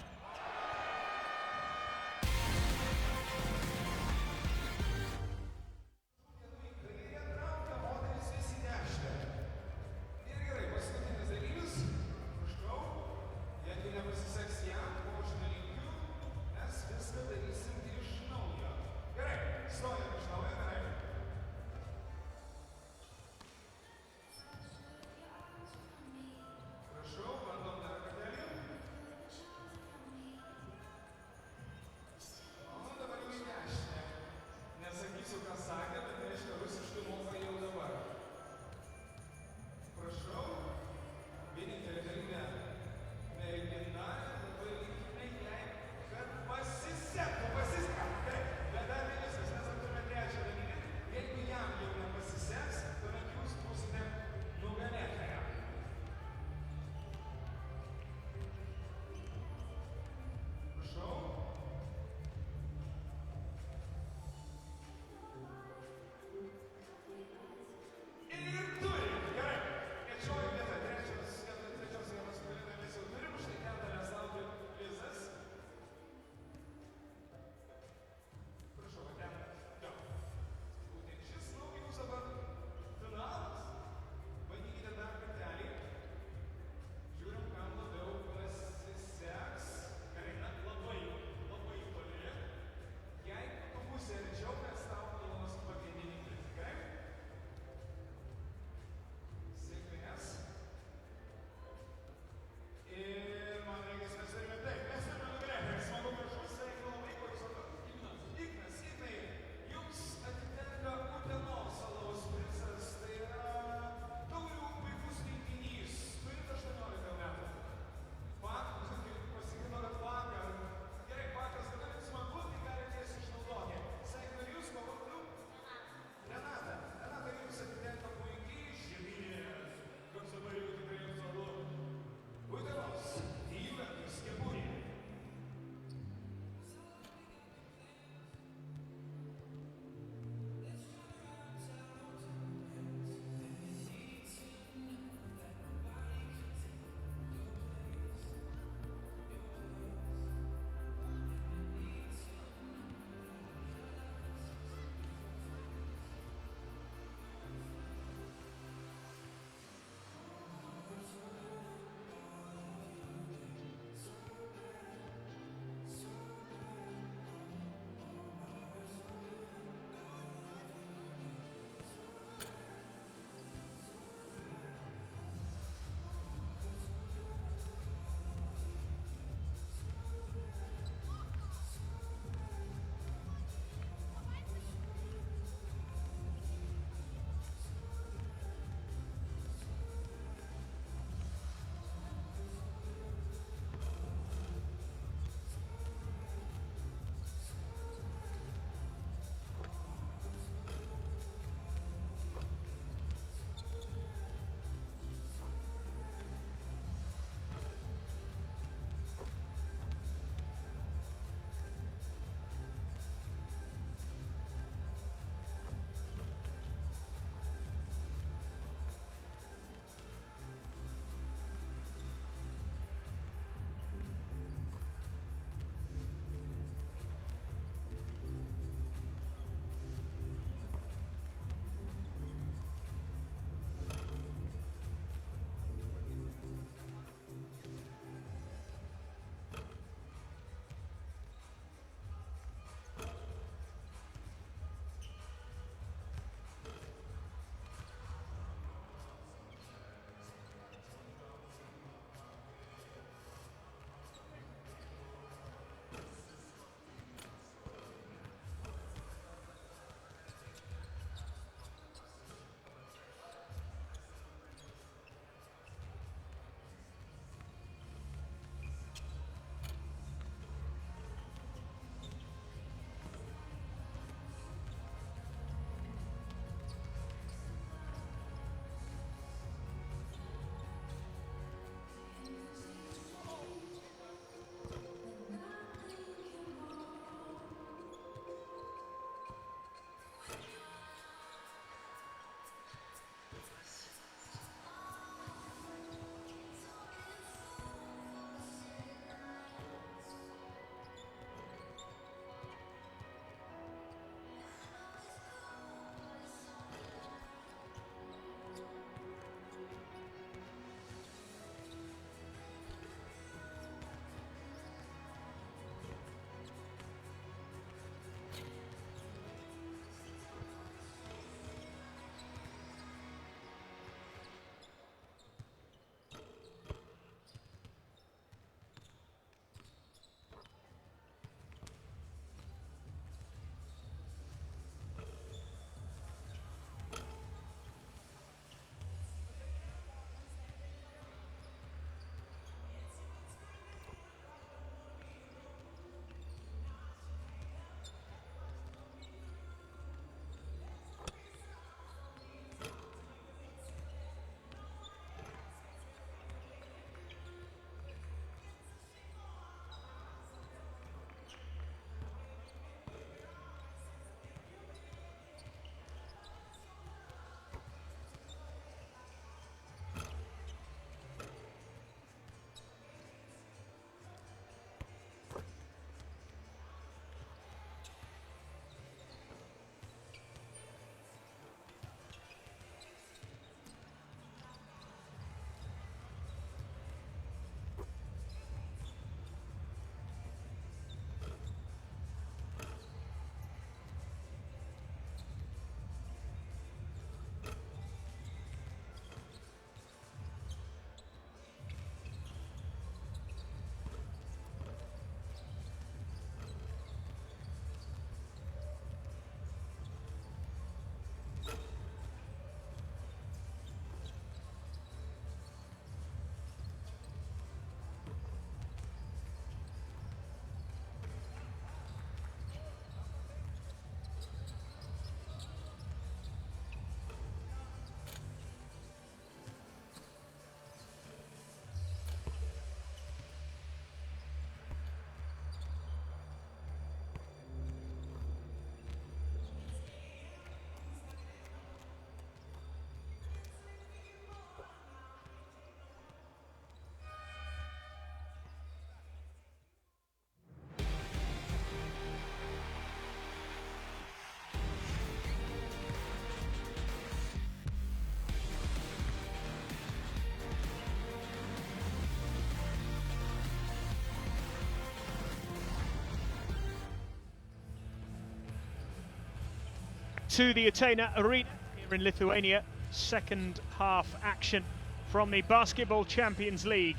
A: to the Utena Arena here in Lithuania. Second half action from the Basketball Champions League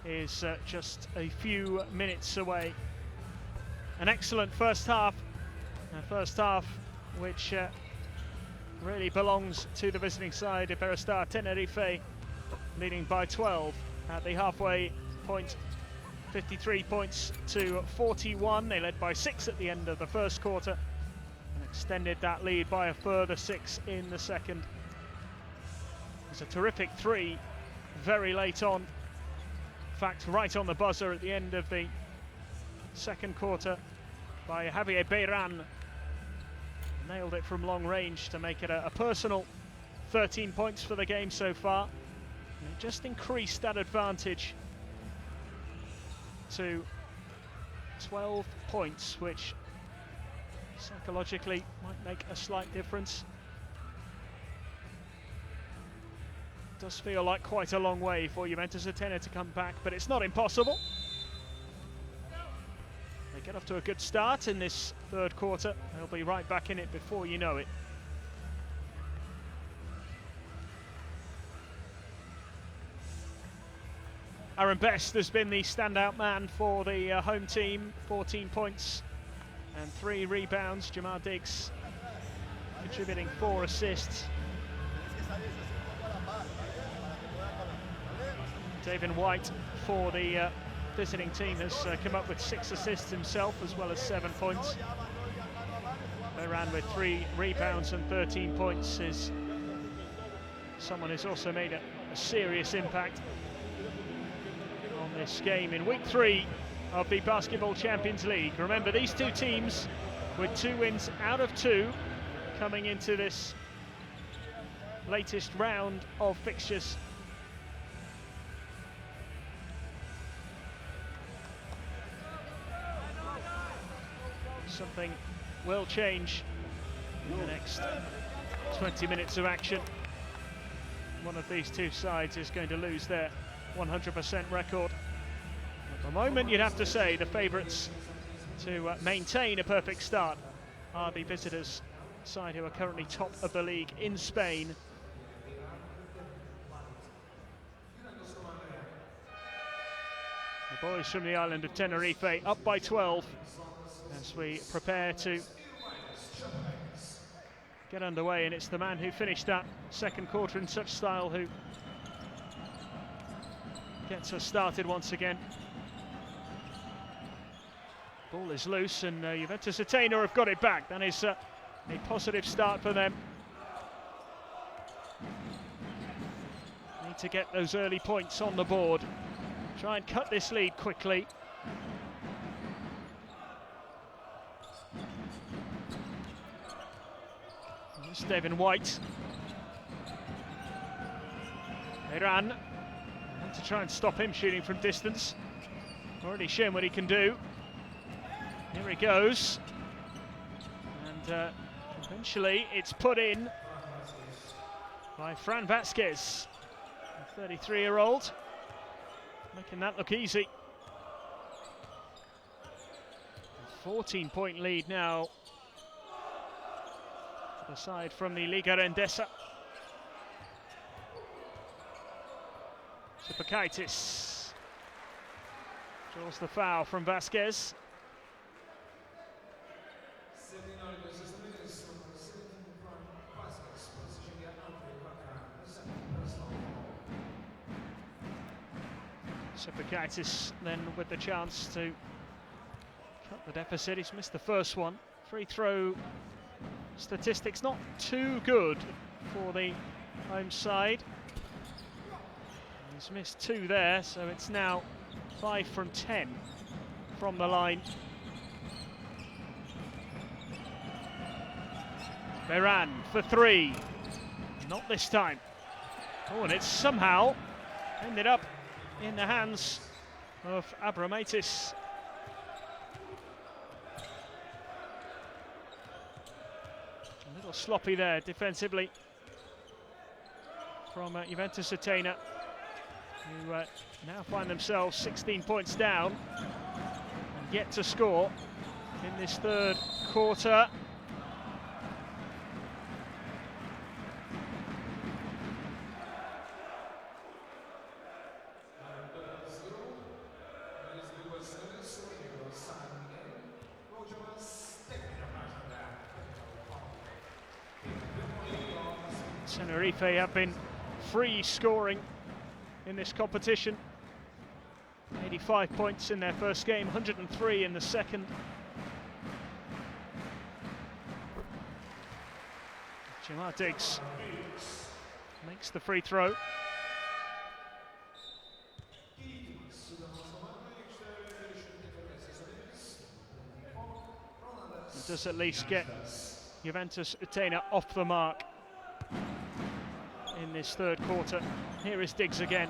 A: is just a few minutes away. An excellent first half, which really belongs to the visiting side. Iberostar Tenerife leading by 12 at the halfway point, 53 points to 41. They led by 6 at the end of the first quarter and extended that lead by a further 6 in the second. It was a terrific 3 very late on. In fact, right on the buzzer at the end of the second quarter by Javier Beiran. Nailed it from long range to make it a personal 13 points for the game so far. And it just increased that advantage to 12 points, which psychologically might make a slight difference. Does feel like quite a long way for Juventus Utena to come back, but it's not impossible. They get off to a good start in this third quarter. They'll be right back in it before you know it. Aaron Best has been the standout man for the home team. 14 points and 3 rebounds. Jamar Diggs contributing 4 assists. David White for the visiting team has come up with 6 assists himself, as well as 7 points. Beiran with 3 rebounds and 13 points is someone who's also made a serious impact on this game in week 3 of the Basketball Champions League. Remember, these two teams with 2 wins out of 2 coming into this latest round of fixtures. Something will change in the next 20 minutes of action. One of these two sides is going to lose their 100% record. At the moment, you'd have to say the favourites to maintain a perfect start are the visitors' side, who are currently top of the league in Spain. The boys from the island of Tenerife up by 12 as we prepare to get underway, and it's the man who finished that second quarter in such style who gets us started once again. Ball is loose, and Juventus Utena have got it back. That is a positive start for them. Need to get those early points on the board. Try and cut this lead quickly. It's David White. Beiran to try and stop him shooting from distance. Already shown what he can do. Here he goes. And eventually it's put in by Fran Vasquez, the 33-year-old, making that look easy. 14-point lead now. Aside from the Liga Endesa. Sipakaitis draws the foul from Vasquez. Sipakaitis then with the chance to cut the deficit. He's missed the first one. Free throw statistics not too good for the home side. He's missed 2 there, so it's now 5 from 10 from the line. Beiran for 3. Not this time. Oh, and it's somehow ended up in the hands of Abramatis. A little sloppy there defensively from Juventus Utena, who now find themselves 16 points down and yet to score in this third quarter. Tenerife have been free scoring in this competition. 85 points in their first game, 103 in the second. Jamar Diggs makes the free throw. It does at least get Juventus Utena off the mark in this third quarter. Here is Diggs again.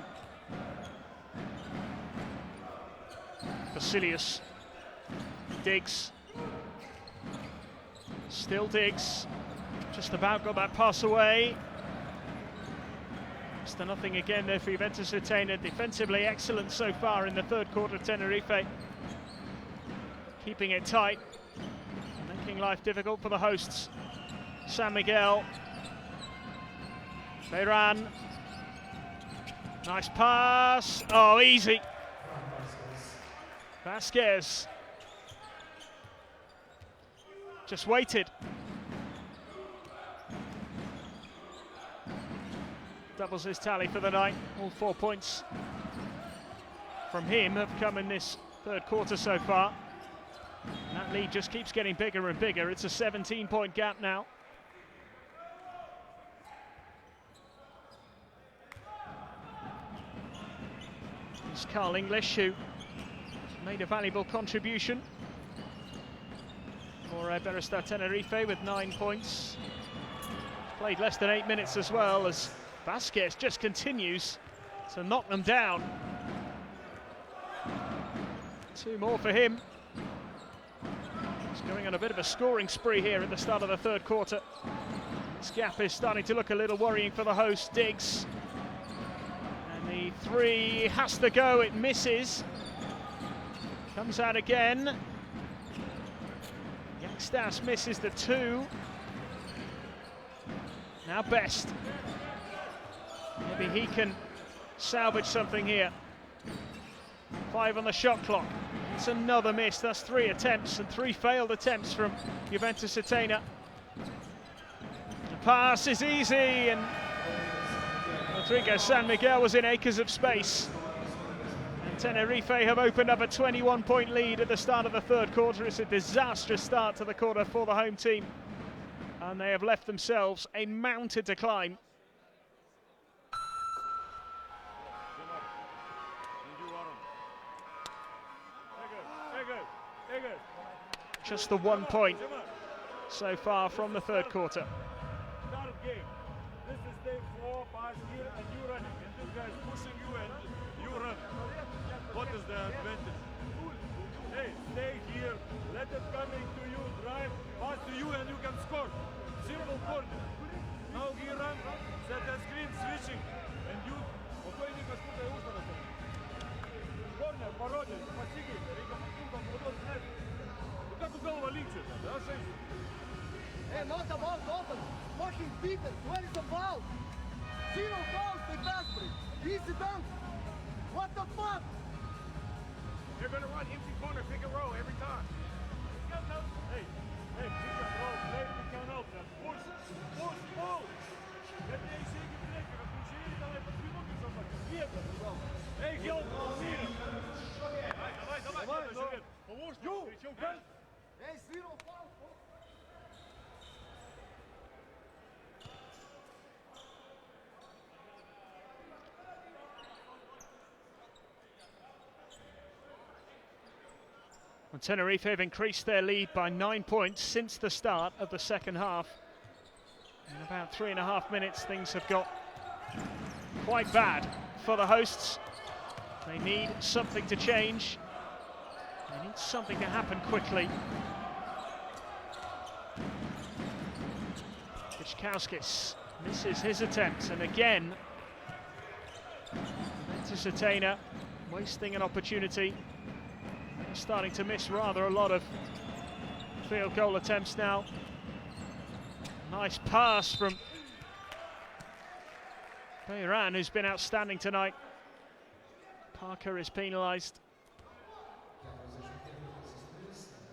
A: Basilius. Diggs. Still Diggs. Just about got that pass away. It's to nothing again there for Juventus Utena. Defensively excellent so far in the third quarter. Tenerife keeping it tight, making life difficult for the hosts. San Miguel. Bayran. Nice pass. Oh, easy. Vasquez just waited. Doubles his tally for the night. All 4 points from him have come in this third quarter so far. And that lead just keeps getting bigger and bigger. It's a 17-point gap now. It's Carl English who made a valuable contribution for Iberostar Tenerife with 9 points. Played less than 8 minutes as well, as Vasquez just continues to knock them down. 2 more for him. He's going on a bit of a scoring spree here at the start of the third quarter. This gap is starting to look a little worrying for the host. Diggs. And the 3 has to go, it misses. Comes out again. Youngstas misses the 2. Now Best. Maybe he can salvage something here. 5 on the shot clock. It's another miss. That's 3 attempts and 3 failed attempts from Juventus Utena. The pass is easy, and Rodrigo San Miguel was in acres of space. And Tenerife have opened up a 21-point lead at the start of the third quarter. It's a disastrous start to the quarter for the home team, and they have left themselves a mountain to climb. Just the 1 point so far from the third quarter.
B: Start game. This is day 4, pass here, and you running. And this guy is pushing you, and you run. What is the advantage? Hey, stay here. Let it come into you. Drive, pass to you, and you can score. Simple corner. Now he run, set the screen, switching, and you. Corner, пародия, спасибо.
C: Hey, not the ball, open. Fucking Peter, where is the ball? 0 goals, they pass me. Easy dunk. What the fuck?
B: They're gonna run empty corner, pick and roll every time. Hey, pick and roll, play pick and roll. Push, pull. Let me see you play. Давай, подвинуться собака. Эй, Гел, давай, поможешь?
C: Hey, 0 foul.
A: Well, Tenerife have increased their lead by 9 points since the start of the second half. In about 3.5 minutes, things have got quite bad for the hosts. They need something to change. They need something to happen quickly. Kichkauskis misses his attempt, and again, Juventus Utena wasting an opportunity. They're starting to miss rather a lot of field goal attempts now. Nice pass from Bayran, who's been outstanding tonight. Parker is penalised.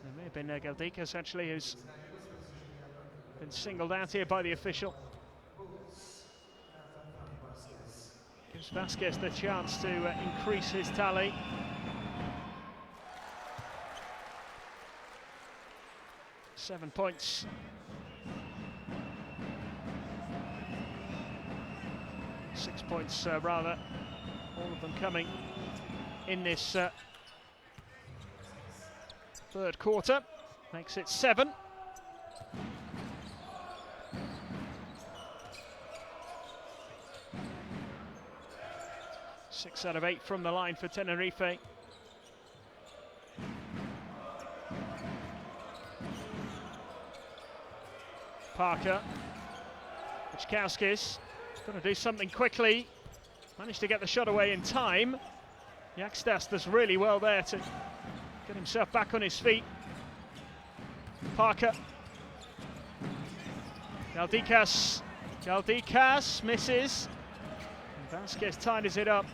A: There may have been Galdikas actually, who's been singled out here by the official. Gives Vasquez the chance to increase his tally. Seven points. 6 points rather, all of them coming in this third quarter. Makes it 7. Six out of 8 from the line for Tenerife. Parker, Wiczkowski's going to do something quickly. Managed to get the shot away in time. Yakstas does really well there to get himself back on his feet. Parker. Galdikas misses. And Vasquez tidies it up.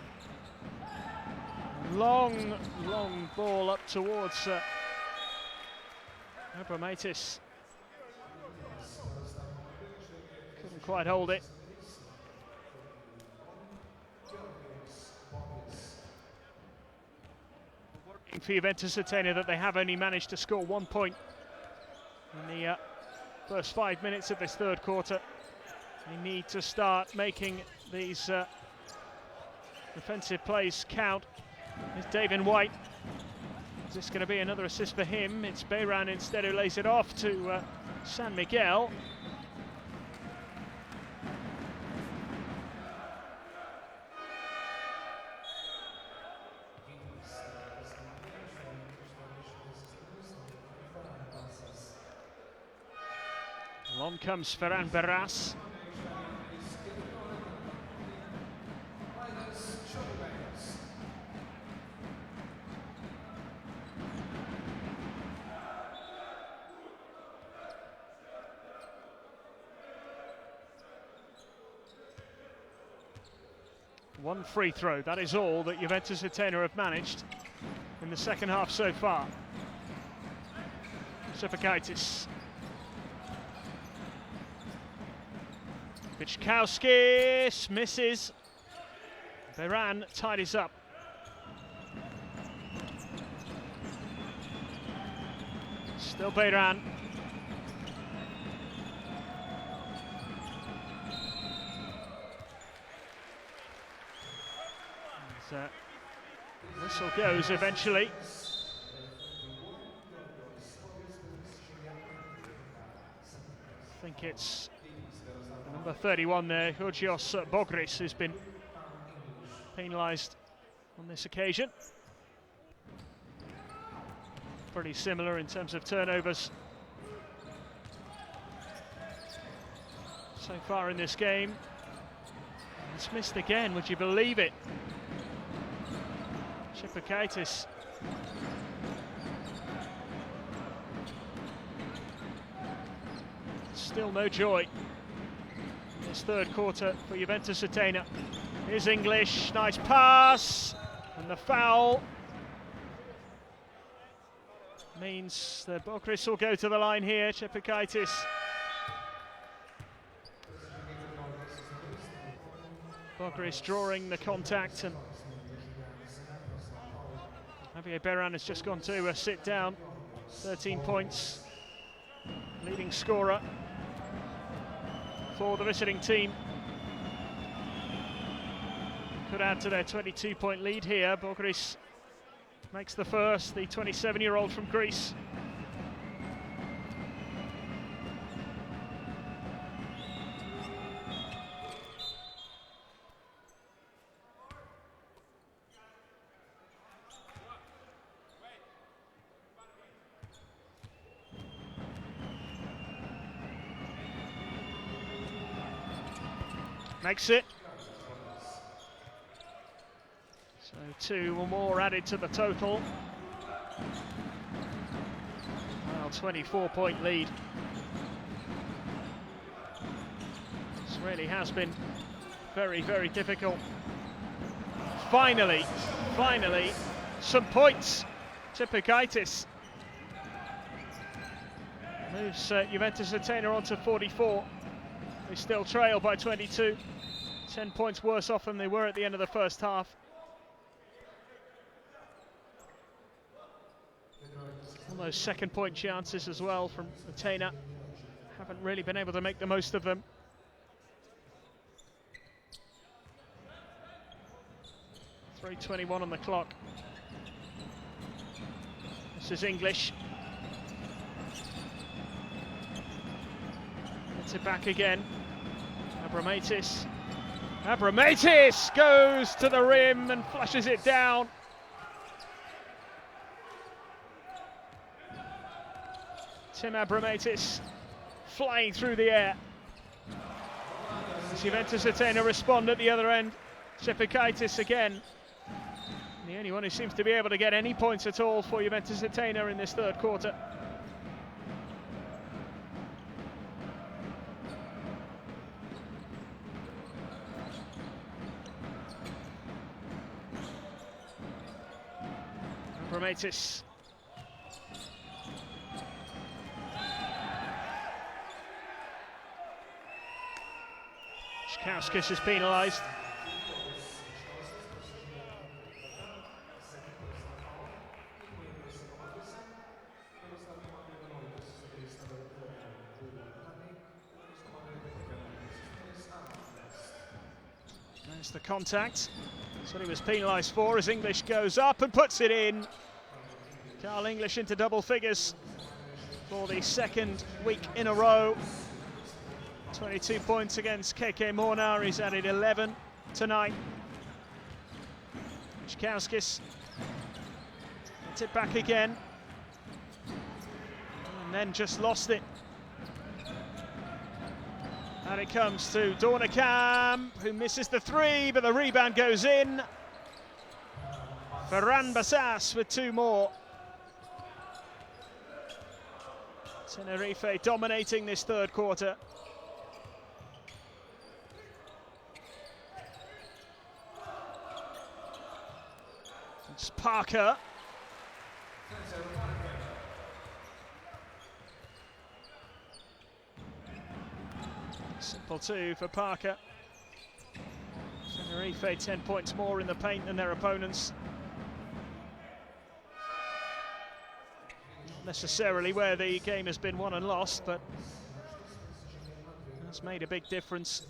A: Long ball up towards Abramatis. Couldn't quite hold it. For Juventus Utena that they have only managed to score 1 point in the first 5 minutes of this third quarter. They need to start making these defensive plays count. There's David White. Is this going to be another assist for him? It's Beiran instead who lays it off to San Miguel. On comes Ferran Barras. One free throw, that is all that Juventus Utena have managed in the second half so far. Sepakaitis. Wiczkowski misses. Beiran tidies up. Still Beiran. Whistle goes eventually. I think it's number 31 there, Georgios Bogris, who's been penalised on this occasion. Pretty similar in terms of turnovers so far in this game. It's missed again, would you believe it? Chipakaitis. Still no joy. This third quarter for Juventus Utena. Here's English, nice pass, and the foul means that Bogris will go to the line here. Chipakaitis. Bogris drawing the contact, and Javier Beiran has just gone to sit down. 13 points, leading scorer for the visiting team. Could add to their 22-point lead here. Bogris makes the first, the 27-year-old from Greece. Makes it. So 2 or more added to the total. Well, 24-point lead. This really has been very, very difficult. Finally, some points. Chipakaitis moves Juventus Utena on to 44. They still trail by 22. 10 points worse off than they were at the end of the first half. All those second point chances as well from Utena, haven't really been able to make the most of them. .3:21 on the clock. This is English. Gets it back again. Abramatis. Abramatis goes to the rim and flushes it down. Tim Abramatis flying through the air. Juventus Utena respond at the other end. Sepikaitis again. The only one who seems to be able to get any points at all for Juventus Utena in this third quarter. Abramatis. Kauskas is penalised. There's the contact. That's what he was penalised for as English goes up and puts it in. Carl English into double figures for the second week in a row. 22 points against KK Mornar. He's added 11 tonight. Chkauskis gets it back again. And then just lost it. And it comes to Dornekamp, who misses the three, but the rebound goes in. Ferran Bassas with two more. Tenerife dominating this third quarter. It's Parker. Simple two for Parker. Tenerife 10 points more in the paint than their opponents. Not necessarily where the game has been won and lost, but that's made a big difference.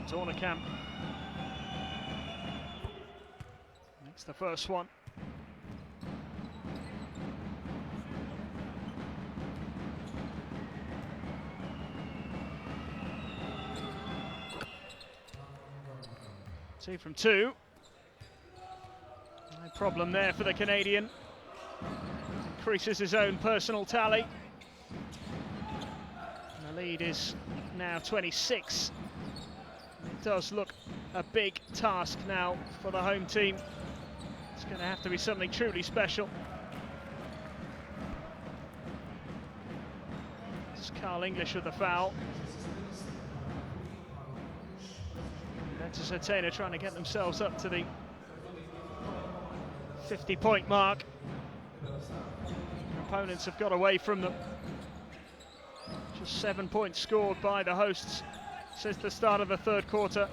A: Dornekamp makes the first one. Two from two. No problem there for the Canadian. Increases his own personal tally. And the lead is now 26. It does look a big task now for the home team. It's going to have to be something truly special. It's Carl English with the foul. Juventus Utena trying to get themselves up to the 50-point mark. Their opponents have got away from them. Just 7 points scored by the hosts since the start of the third quarter.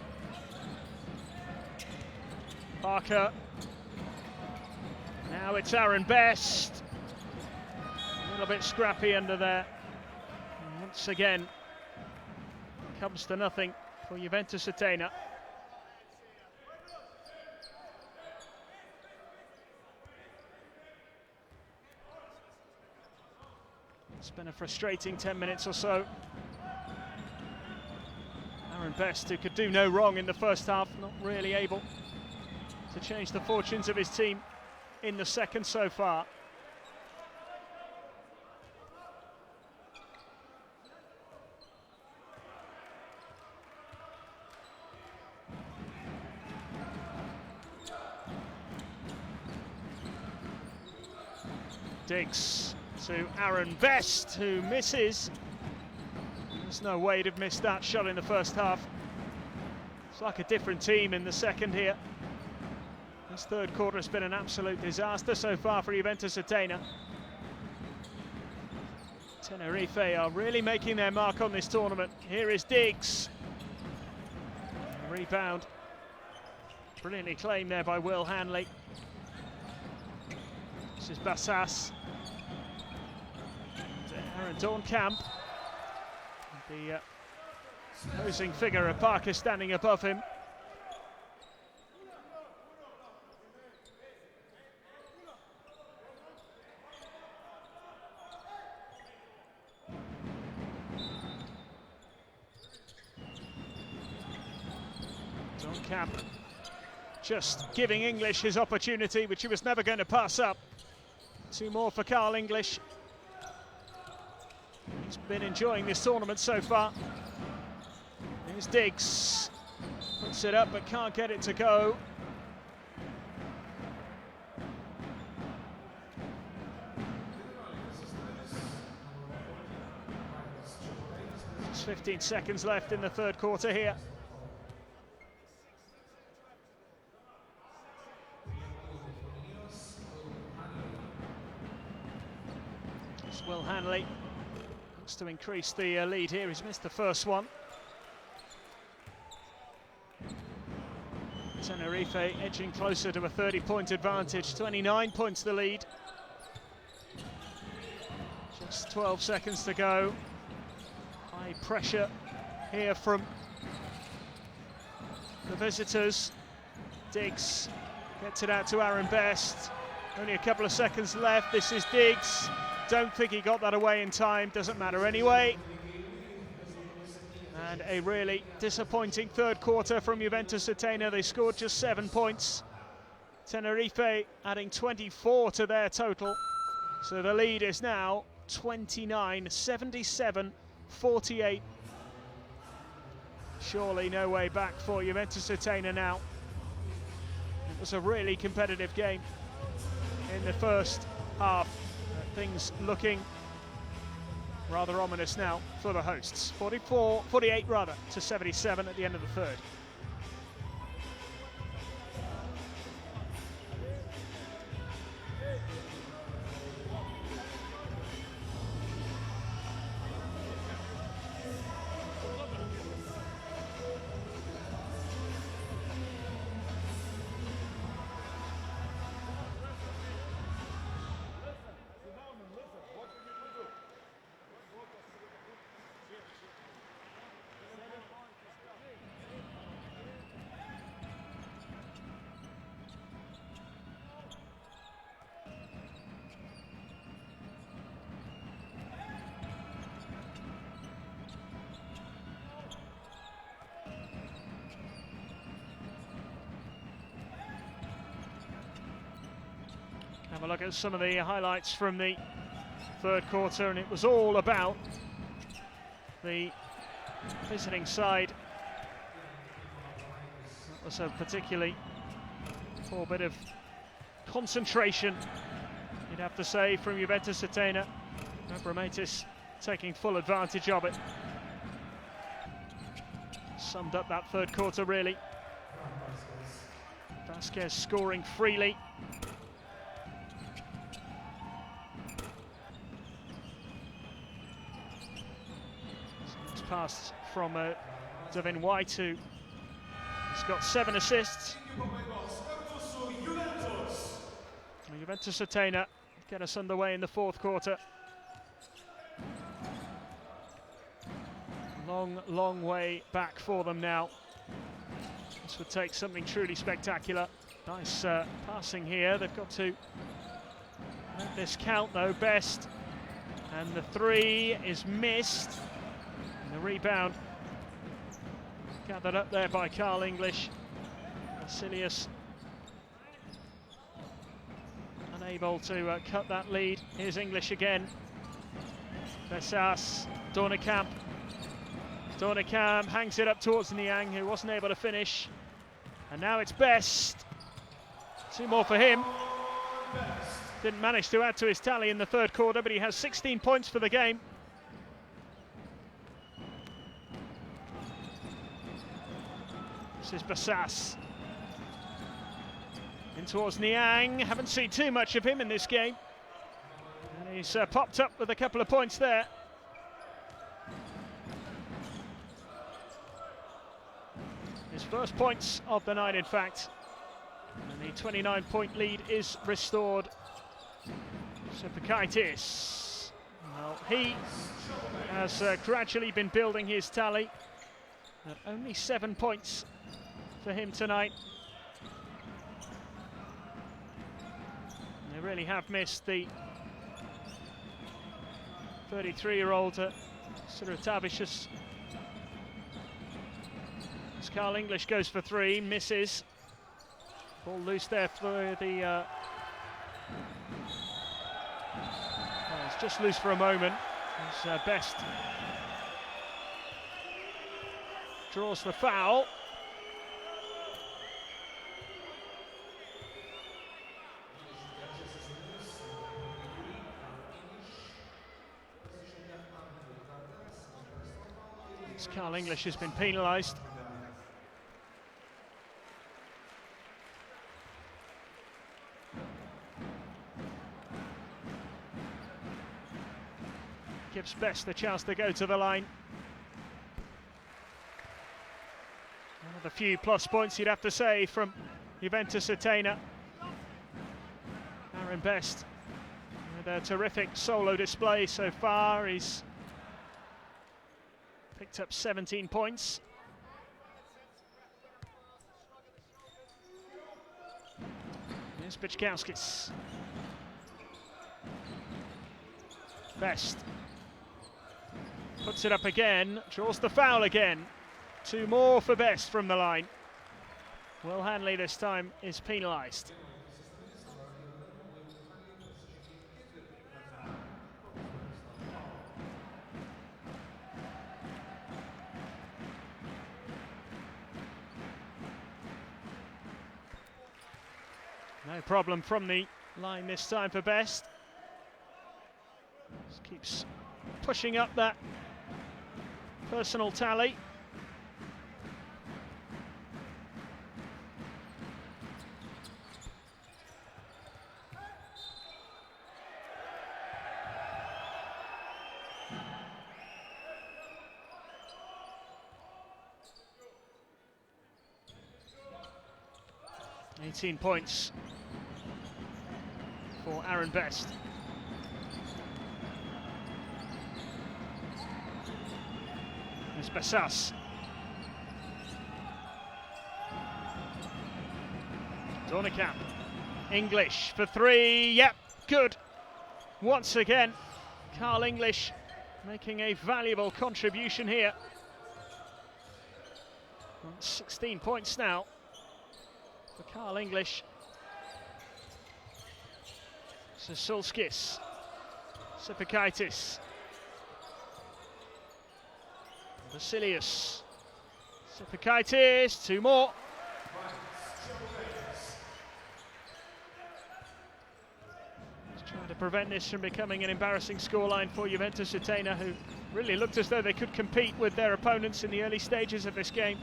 A: Parker. Now it's Aaron Best. A little bit scrappy under there. And once again, comes to nothing for Juventus Utena. It's been a frustrating 10 minutes or so. Aaron Best, who could do no wrong in the first half, not really able to change the fortunes of his team in the second so far. Diggs to Aaron Best, who misses. As There's no way to have missed that shot in the first half. It's like a different team in the second here. This third quarter has been an absolute disaster so far for Juventus Utena. Tenerife are really making their mark on this tournament. Here is Diggs. Rebound. Brilliantly claimed there by Will Hanley. This is Bassas. Aaron Dornkamp. The opposing figure of Parker standing above him. Dornkamp just giving English his opportunity, which he was never going to pass up. Two more for Carl English. He's been enjoying this tournament so far. Here's Diggs. Puts it up but can't get it to go. There's 15 seconds left in the third quarter here. Will Hanley looks to increase the lead here. He's missed the first one. Tenerife edging closer to a 30-point advantage, 29 points the lead. Just 12 seconds to go. High pressure here from the visitors. Diggs gets it out to Aaron Best. Only a couple of seconds left. This is Diggs. Don't think he got that away in time, doesn't matter anyway. And a really disappointing third quarter from Juventus Utena. They scored just 7 points. Tenerife adding 24 to their total. So the lead is now 29, 77, 48. Surely no way back for Juventus Utena now. It was a really competitive game in the first half. Things looking rather ominous now for the hosts. 48 rather, to 77 at the end of the third. Have a look at some of the highlights from the third quarter, and it was all about the visiting side. That was a particularly poor bit of concentration, you'd have to say, from Juventus Utena. Abrametis taking full advantage of it. Summed up that third quarter, really. Vasquez scoring freely. Pass from Devin White, who has got 7 assists. Juventus Utena get us underway in the fourth quarter. Long way back for them now. This would take something truly spectacular. Nice passing here. They've got to make this count though. Best, and the three is missed. The rebound gathered up there by Carl English. Vasilius unable to cut that lead. Here's English again. Bessas, Dornkamp. Dornkamp hangs it up towards Niang, who wasn't able to finish. And now it's Best. 2 more for him. Didn't manage to add to his tally in the third quarter, but he has 16 points for the game. This is Bassas. In towards Niang. Haven't seen too much of him in this game. And he's popped up with a couple of points there. His first points of the night, in fact. And the 29-point lead is restored. Sepakaitis. Well, he has gradually been building his tally. At only 7 points for him tonight. They really have missed the 33-year-old Sirotavicius. As Carl English goes for three, misses. Ball loose there for the... it's just loose for a moment. It's Best draws the foul. Carl English has been penalised. Gives Best the chance to go to the line. One of the few plus points you'd have to say from Juventus Utena. Aaron Best with a terrific solo display so far. He's picked up 17 points. Here's Bichkowskis. Best puts it up again, draws the foul again. Two more for Best from the line. Will Hanley this time is penalised. No problem from the line this time for Best. Just keeps pushing up that personal tally. (18 points for Aaron Best. There's Bassas. Dornekamp. English for three. Yep, good. Once again, Carl English making a valuable contribution here. 16 points now for Carl English. Sulskis, Sepakaitis, Vasilius, Sepakaitis, two more. Just trying to prevent this from becoming an embarrassing scoreline for Juventus Utena, who really looked as though they could compete with their opponents in the early stages of this game.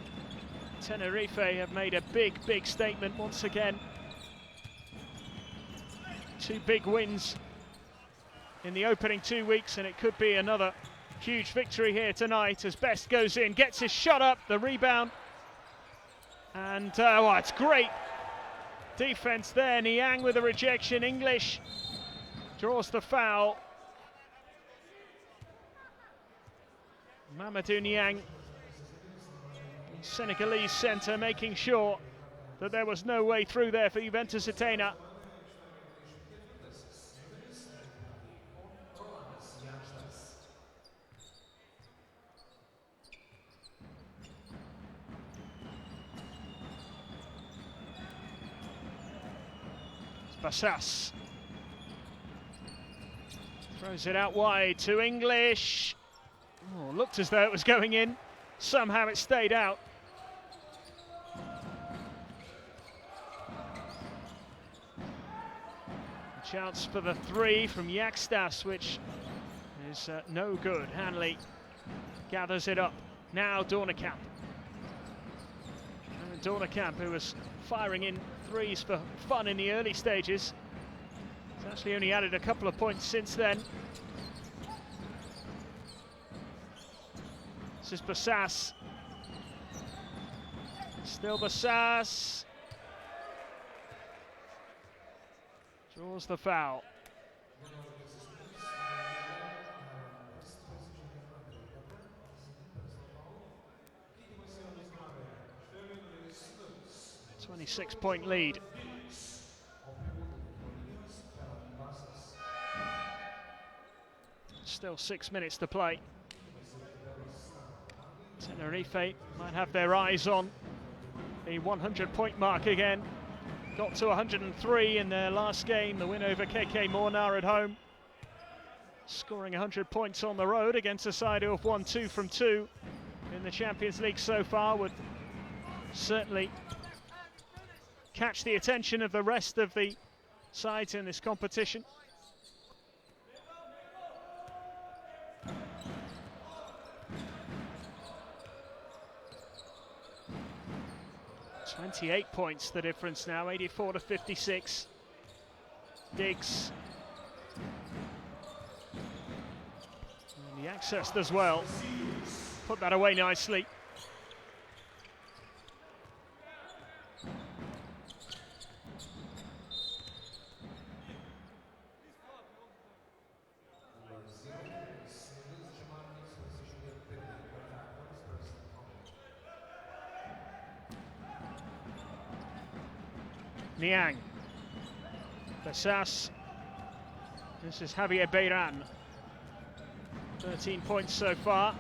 A: Tenerife have made a big statement once again. Two big wins in the opening 2 weeks, and it could be another huge victory here tonight as Best goes in, gets his shot up, the rebound, and it's great defense there. Niang with a rejection. English draws the foul. Mamadou Niang, Senegalese centre, making sure that there was no way through there for Juventus Utena. Bassas throws it out wide to English. Oh, looked as though it was going in. Somehow it stayed out. A chance for the three from Yakstas, which is no good. Hanley gathers it up. Now Dornekamp. Dornekamp, who was firing in threes for fun in the early stages, has actually only added a couple of points since then. This is Bassas. Still Bassas. Draws the foul. A 26-point lead. Still 6 minutes to play. Tenerife might have their eyes on the 100-point mark again. Got to 103 in their last game, the win over KK Mornar at home. Scoring 100 points on the road against a side who have won 2 from 2 in the Champions League so far would certainly catch the attention of the rest of the sides in this competition. "28 points the difference now, 84 to 56. Diggs. And the access as well. Put that away nicely. Niang. Bassas. This is Javier Beiran. 13 points so far.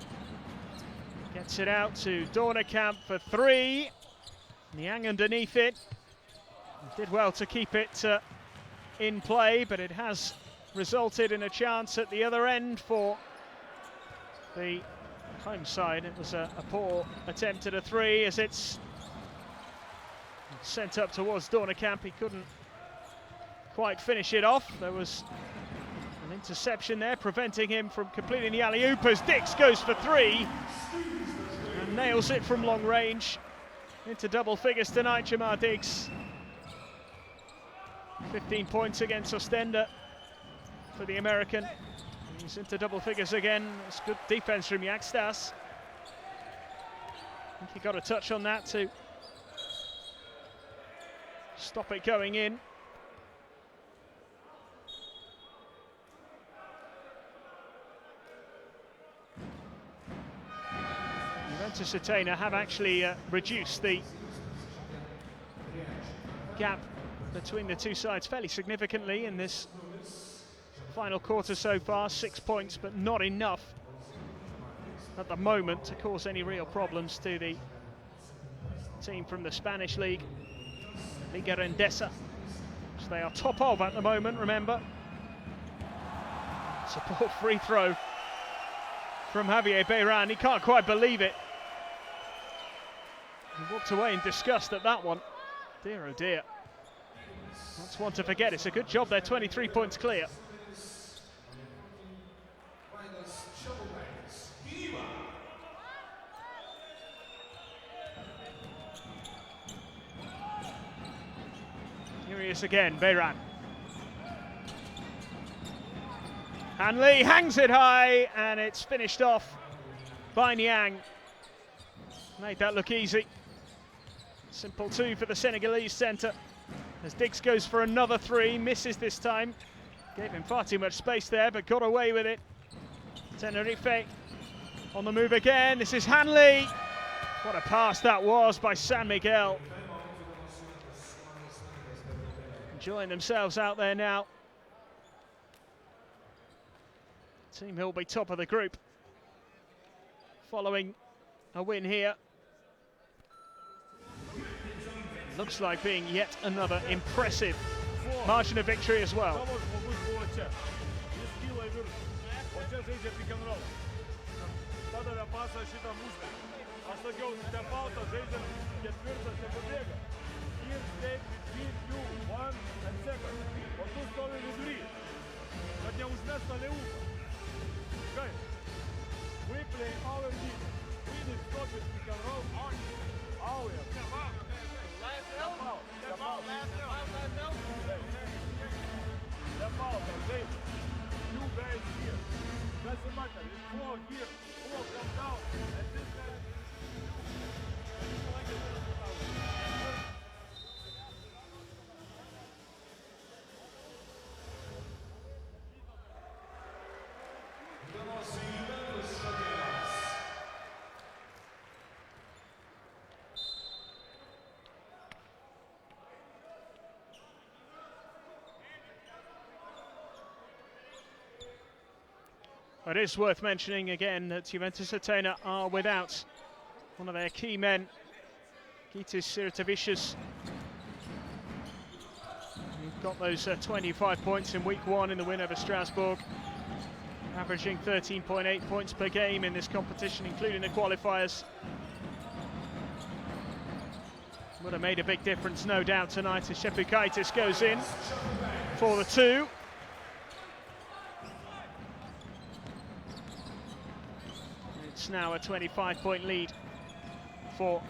A: Gets it out to Dornekamp for 3. Niang underneath it. He did well to keep it in play, but it has resulted in a chance at the other end for the home side. It was a poor attempt at a 3 as it's sent up towards Dornekamp. He couldn't quite finish it off. There was an interception there preventing him from completing the alley-oop as Diggs goes for 3 and nails it from long range. Into double figures tonight, Jamar Diggs. 15 points against Ostenda for the American. He's into double figures again. It's good defense from Yakstas. I think he got a touch on that to stop it going in. Juventus Utena have actually reduced the gap between the two sides fairly significantly in this final quarter so far. 6 points, but not enough at the moment to cause any real problems to the team from the Spanish league, Liga Rendesa, which they are top of at the moment, remember. It's a poor free throw from Javier Beiran. He can't quite believe it. He walked away in disgust at that one. Dear oh dear. That's one to forget. It's a good job they're 23 points clear. Here he is again, Beiran. Hanley hangs it high, and it's finished off by Niang. Made that look easy. Simple 2 for the Senegalese centre. As Diggs goes for another 3, misses this time. Gave him far too much space there, but got away with it. Tenerife on the move again. This is Hanley. What a pass that was by San Miguel. Enjoying themselves out there now. Team who will be top of the group following a win here. Looks like being yet another impressive margin of victory as well.
B: We play our defense. We need to stop it, pick and roll. Step out, okay? You guys here. Doesn't matter. It's 4 here. 4 come down. And this guy.
A: It is worth mentioning again that Juventus Utena are without one of their key men, Gitis Sirtavicius. He got those 25 points in week 1 in the win over Strasbourg, averaging 13.8 points per game in this competition, including the qualifiers. Would have made a big difference, no doubt, tonight as Shepukaitis goes in for the 2. It's now a 25-point lead for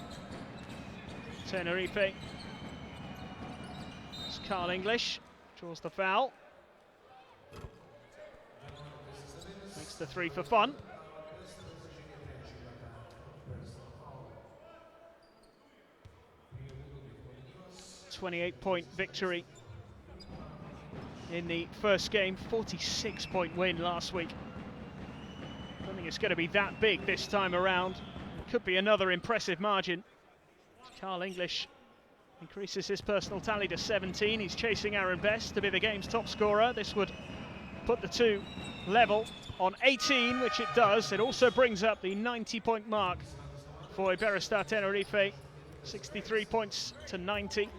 A: Tenerife. It's Carl English, draws the foul. Makes the 3 for fun. A 28-point victory in the first game, 46-point win last week. I don't think it's going to be that big this time around. It could be another impressive margin. Carl English increases his personal tally to 17. He's chasing Aaron Best to be the game's top scorer. This would put the 2 level on 18, which it does. It also brings up the 90-point mark for Iberostar Tenerife. 63 points to 90.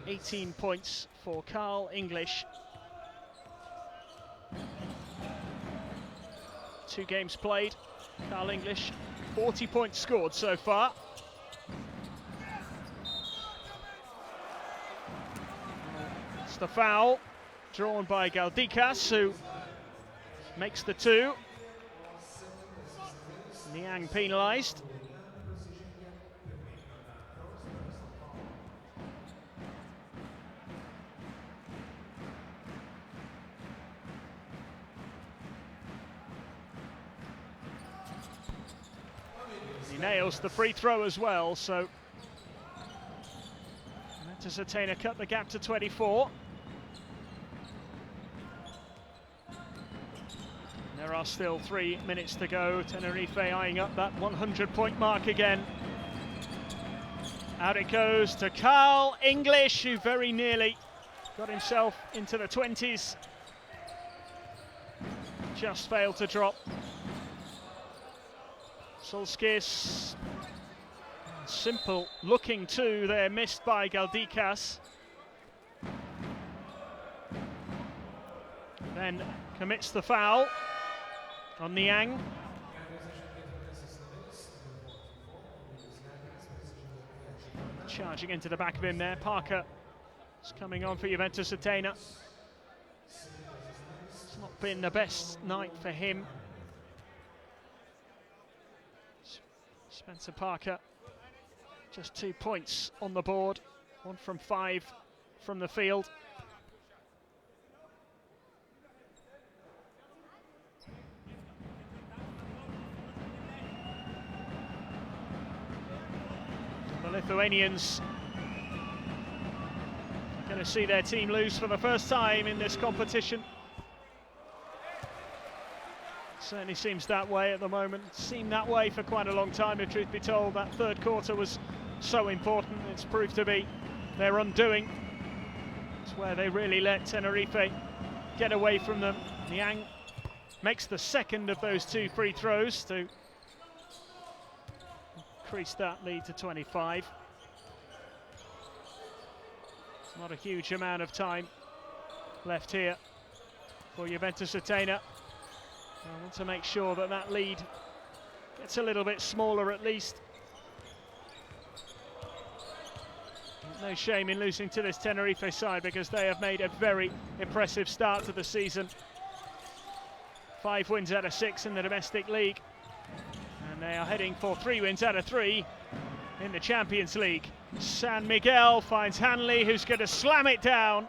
A: 18 points for Carl English. 2 games played. Carl English, 40 points scored so far. It's the foul drawn by Galdikas, who makes the 2. Niang penalised. He nails the free throw as well, so Juventus Utena cut the gap to 24. There are still 3 minutes to go. Tenerife eyeing up that 100-point mark again. Out it goes to Carl English, who very nearly got himself into the 20s. Just failed to drop. Solskis, simple looking 2 there, missed by Galdikas. Then commits the foul on Niang. Charging into the back of him there, Parker is coming on for Juventus Utena. It's not been the best night for him. Spencer Parker, just 2 points on the board, 1 from 5 from the field. The Lithuanians are going to see their team lose for the first time in this competition. Certainly seems that way at the moment. Seemed that way for quite a long time, if truth be told. That third quarter was so important. It's proved to be their undoing. It's where they really let Tenerife get away from them. Niang makes the second of those 2 free throws to increase that lead to 25. Not a huge amount of time left here for Juventus Utena. I want to make sure that that lead gets a little bit smaller at least. No shame in losing to this Tenerife side, because they have made a very impressive start to the season. 5 wins out of 6 in the domestic league, and they are heading for 3 wins out of 3 in the Champions League. San Miguel finds Hanley, who's going to slam it down.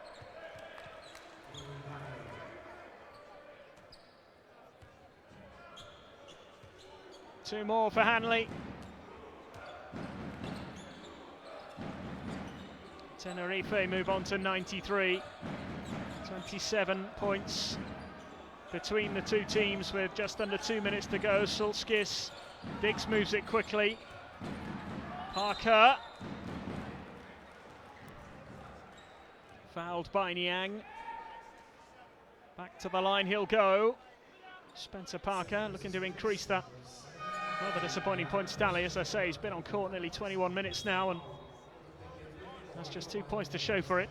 A: Two more for Hanley. Tenerife move on to 93. 27 points between the two teams with just under 2 minutes to go. Sulskis, Diggs moves it quickly. Parker. Fouled by Niang. Back to the line he'll go. Spencer Parker looking to increase that rather disappointing points tally. As I say, he's been on court nearly 21 minutes now, and that's just 2 points to show for it.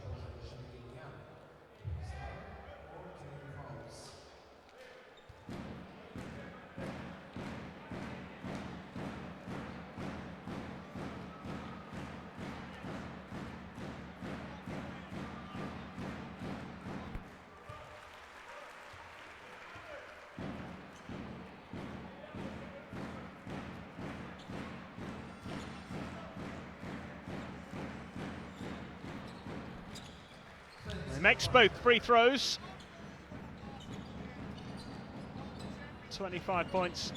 A: He makes both free throws. 25 points.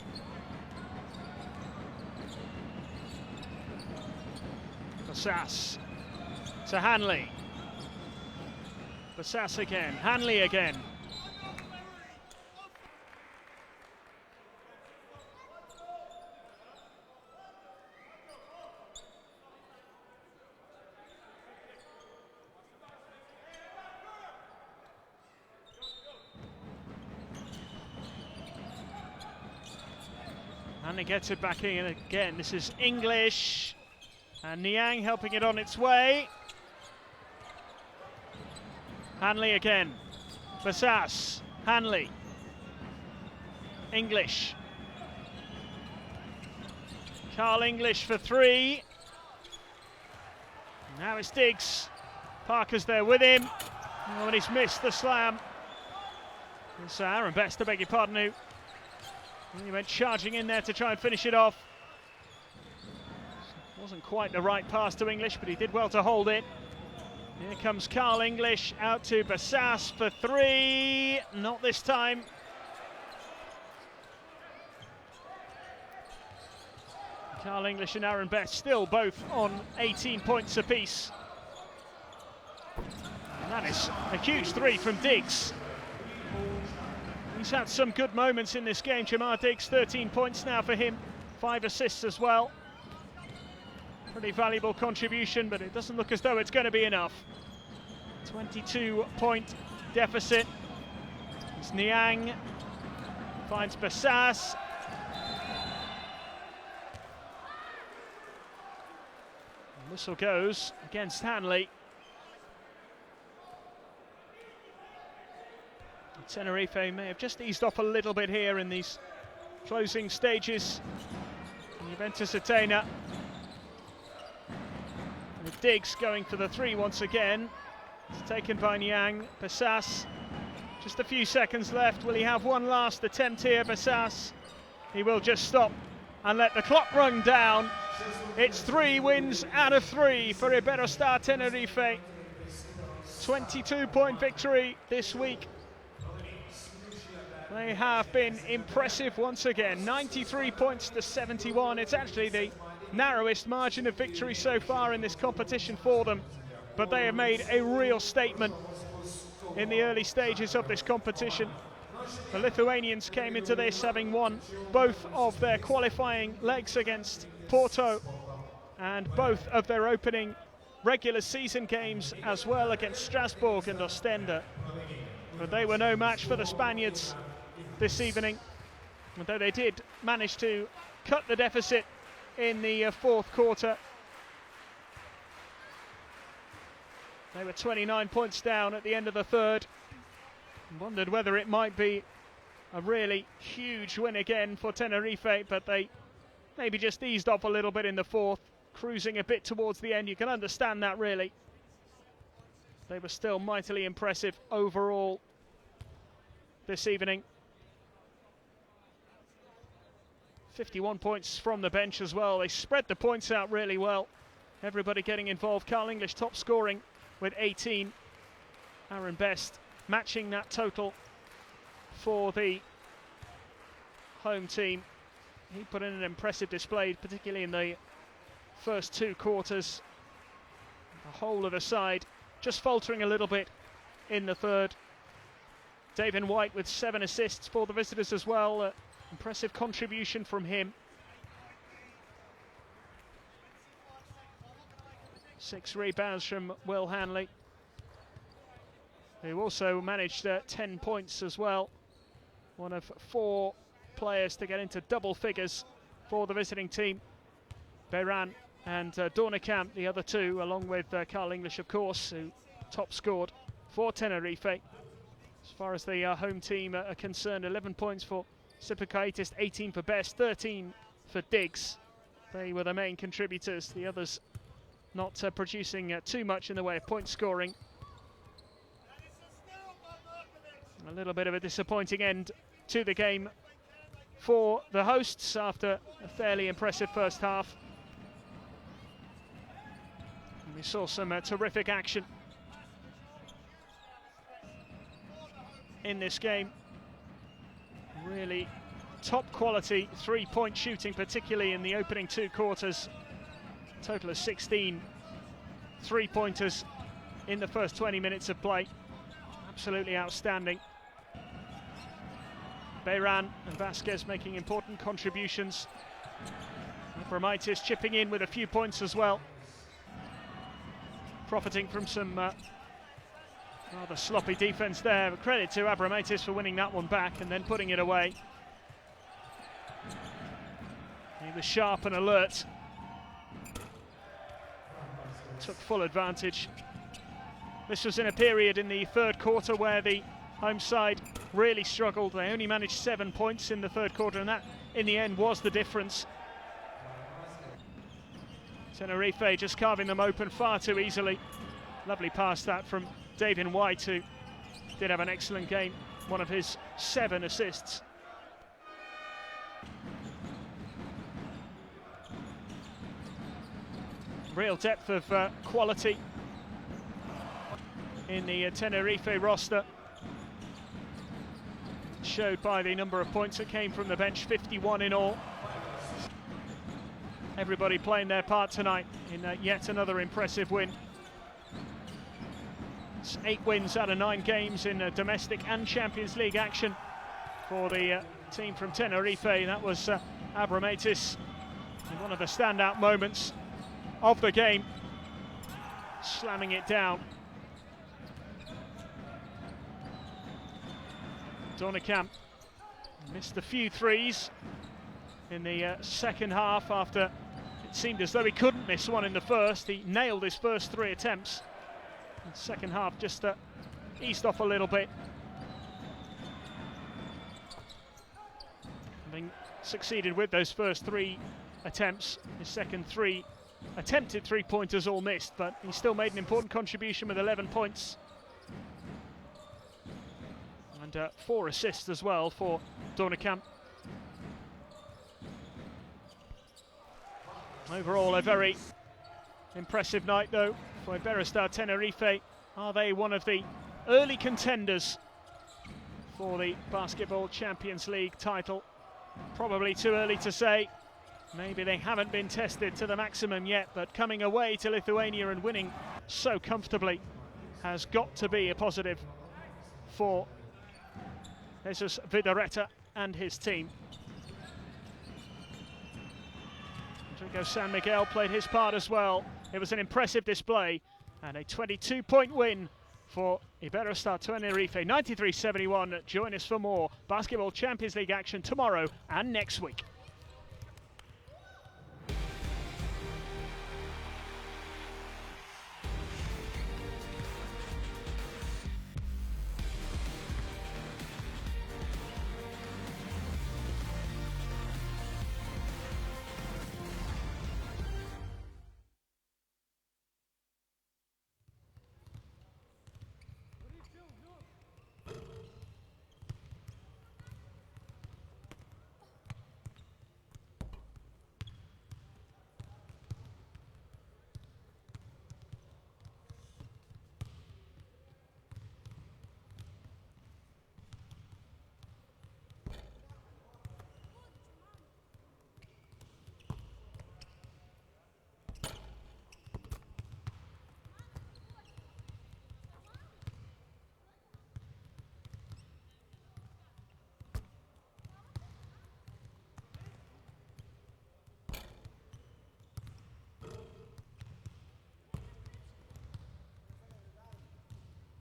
A: Bassas to Hanley. Bassas again. Hanley again. Hanley gets it back in again. This is English. And Niang helping it on its way. Hanley again. Bassas. Hanley. English. Carl English for three. Now it's Diggs. Parker's there with him. Oh, and he's missed the slam. It's Aaron Best, I beg your pardon, who he went charging in there to try and finish it off. Wasn't quite the right pass to English, but he did well to hold it. Here comes Carl English out to Bassas for three. Not this time. Carl English and Aaron Best still both on 18 points apiece. And that is a huge three from Diggs. He's had some good moments in this game. Jamar Diggs, 13 points now for him. 5 assists as well. Pretty valuable contribution, but it doesn't look as though it's going to be enough. 22-point deficit. It's Niang. Finds Bassas. And whistle goes against Hanley. Tenerife may have just eased off a little bit here in these closing stages. Juventus Utena. With Diggs going for the three once again. It's taken by Niang. Bassas. Just a few seconds left. Will he have one last attempt here, Bassas? He will just stop and let the clock run down. It's 3 wins out of 3 for Iberostar Tenerife. 22-point victory this week. They have been impressive once again. 93 points to 71. It's actually the narrowest margin of victory so far in this competition for them. But they have made a real statement in the early stages of this competition. The Lithuanians came into this having won both of their qualifying legs against Porto and both of their opening regular season games as well against Strasbourg and Ostende. But they were no match for the Spaniards this evening, although they did manage to cut the deficit in the fourth quarter. They were 29 points down at the end of the third. Wondered whether it might be a really huge win again for Tenerife, but they maybe just eased off a little bit in the fourth, cruising a bit towards the end. You can understand that, really. They were still mightily impressive overall this evening. 51 points from the bench as well. They spread the points out really well. Everybody getting involved. Carl English top scoring with 18. Aaron Best matching that total for the home team. He put in an impressive display, particularly in the first 2 quarters. The whole of the side just faltering a little bit in the third. David White with 7 assists for the visitors as well. Impressive contribution from him. 6 rebounds from Will Hanley, who also managed 10 points as well. One of 4 players to get into double figures for the visiting team. Beiran and Dornekamp, the other 2, along with Carl English, of course, who top scored for Tenerife. As far as the home team are concerned, 11 points for Sipakaitis, 18 for Best, 13 for Diggs. They were the main contributors, the others not producing too much in the way of point scoring. A little bit of a disappointing end to the game for the hosts after a fairly impressive first half. And we saw some terrific action in this game. Really top quality 3-point shooting, particularly in the opening 2 quarters. Total of 16 3-pointers in the first 20 minutes of play. Absolutely outstanding. Beiran and Vasquez making important contributions. Abromaitis chipping in with a few points as well, profiting from some rather sloppy defense there. But credit to Abromaitis for winning that one back and then putting it away. He was sharp and alert. Took full advantage. This was in a period in the third quarter where the home side really struggled. They only managed 7 points in the third quarter, and that in the end was the difference. Tenerife just carving them open far too easily. Lovely pass that from David White, who did have an excellent game, one of his 7 assists. Real depth of quality in the Tenerife roster, showed by the number of points that came from the bench, 51 in all. Everybody playing their part tonight in yet another impressive win. It's 8 wins out of 9 games in domestic and Champions League action for the team from Tenerife. That was Abromaitis in one of the standout moments of the game, slamming it down. Dornekamp missed a few threes in the second half after it seemed as though he couldn't miss one in the first. He nailed his first 3 attempts. The second half just eased off a little bit. Having succeeded with those first 3 attempts, his second 3 attempted 3-pointers all missed, but he still made an important contribution with 11 points. And 4 assists as well for Dornekamp. Overall, a very impressive night, though, for Iberostar Tenerife. Are they one of the early contenders for the Basketball Champions League title? Probably too early to say. Maybe they haven't been tested to the maximum yet, but coming away to Lithuania and winning so comfortably has got to be a positive for Jesus Vidareta and his team. Rodrigo San Miguel played his part as well. It was an impressive display and a 22-point win for Iberostar Tenerife, 93-71. Join us for more Basketball Champions League action tomorrow and next week.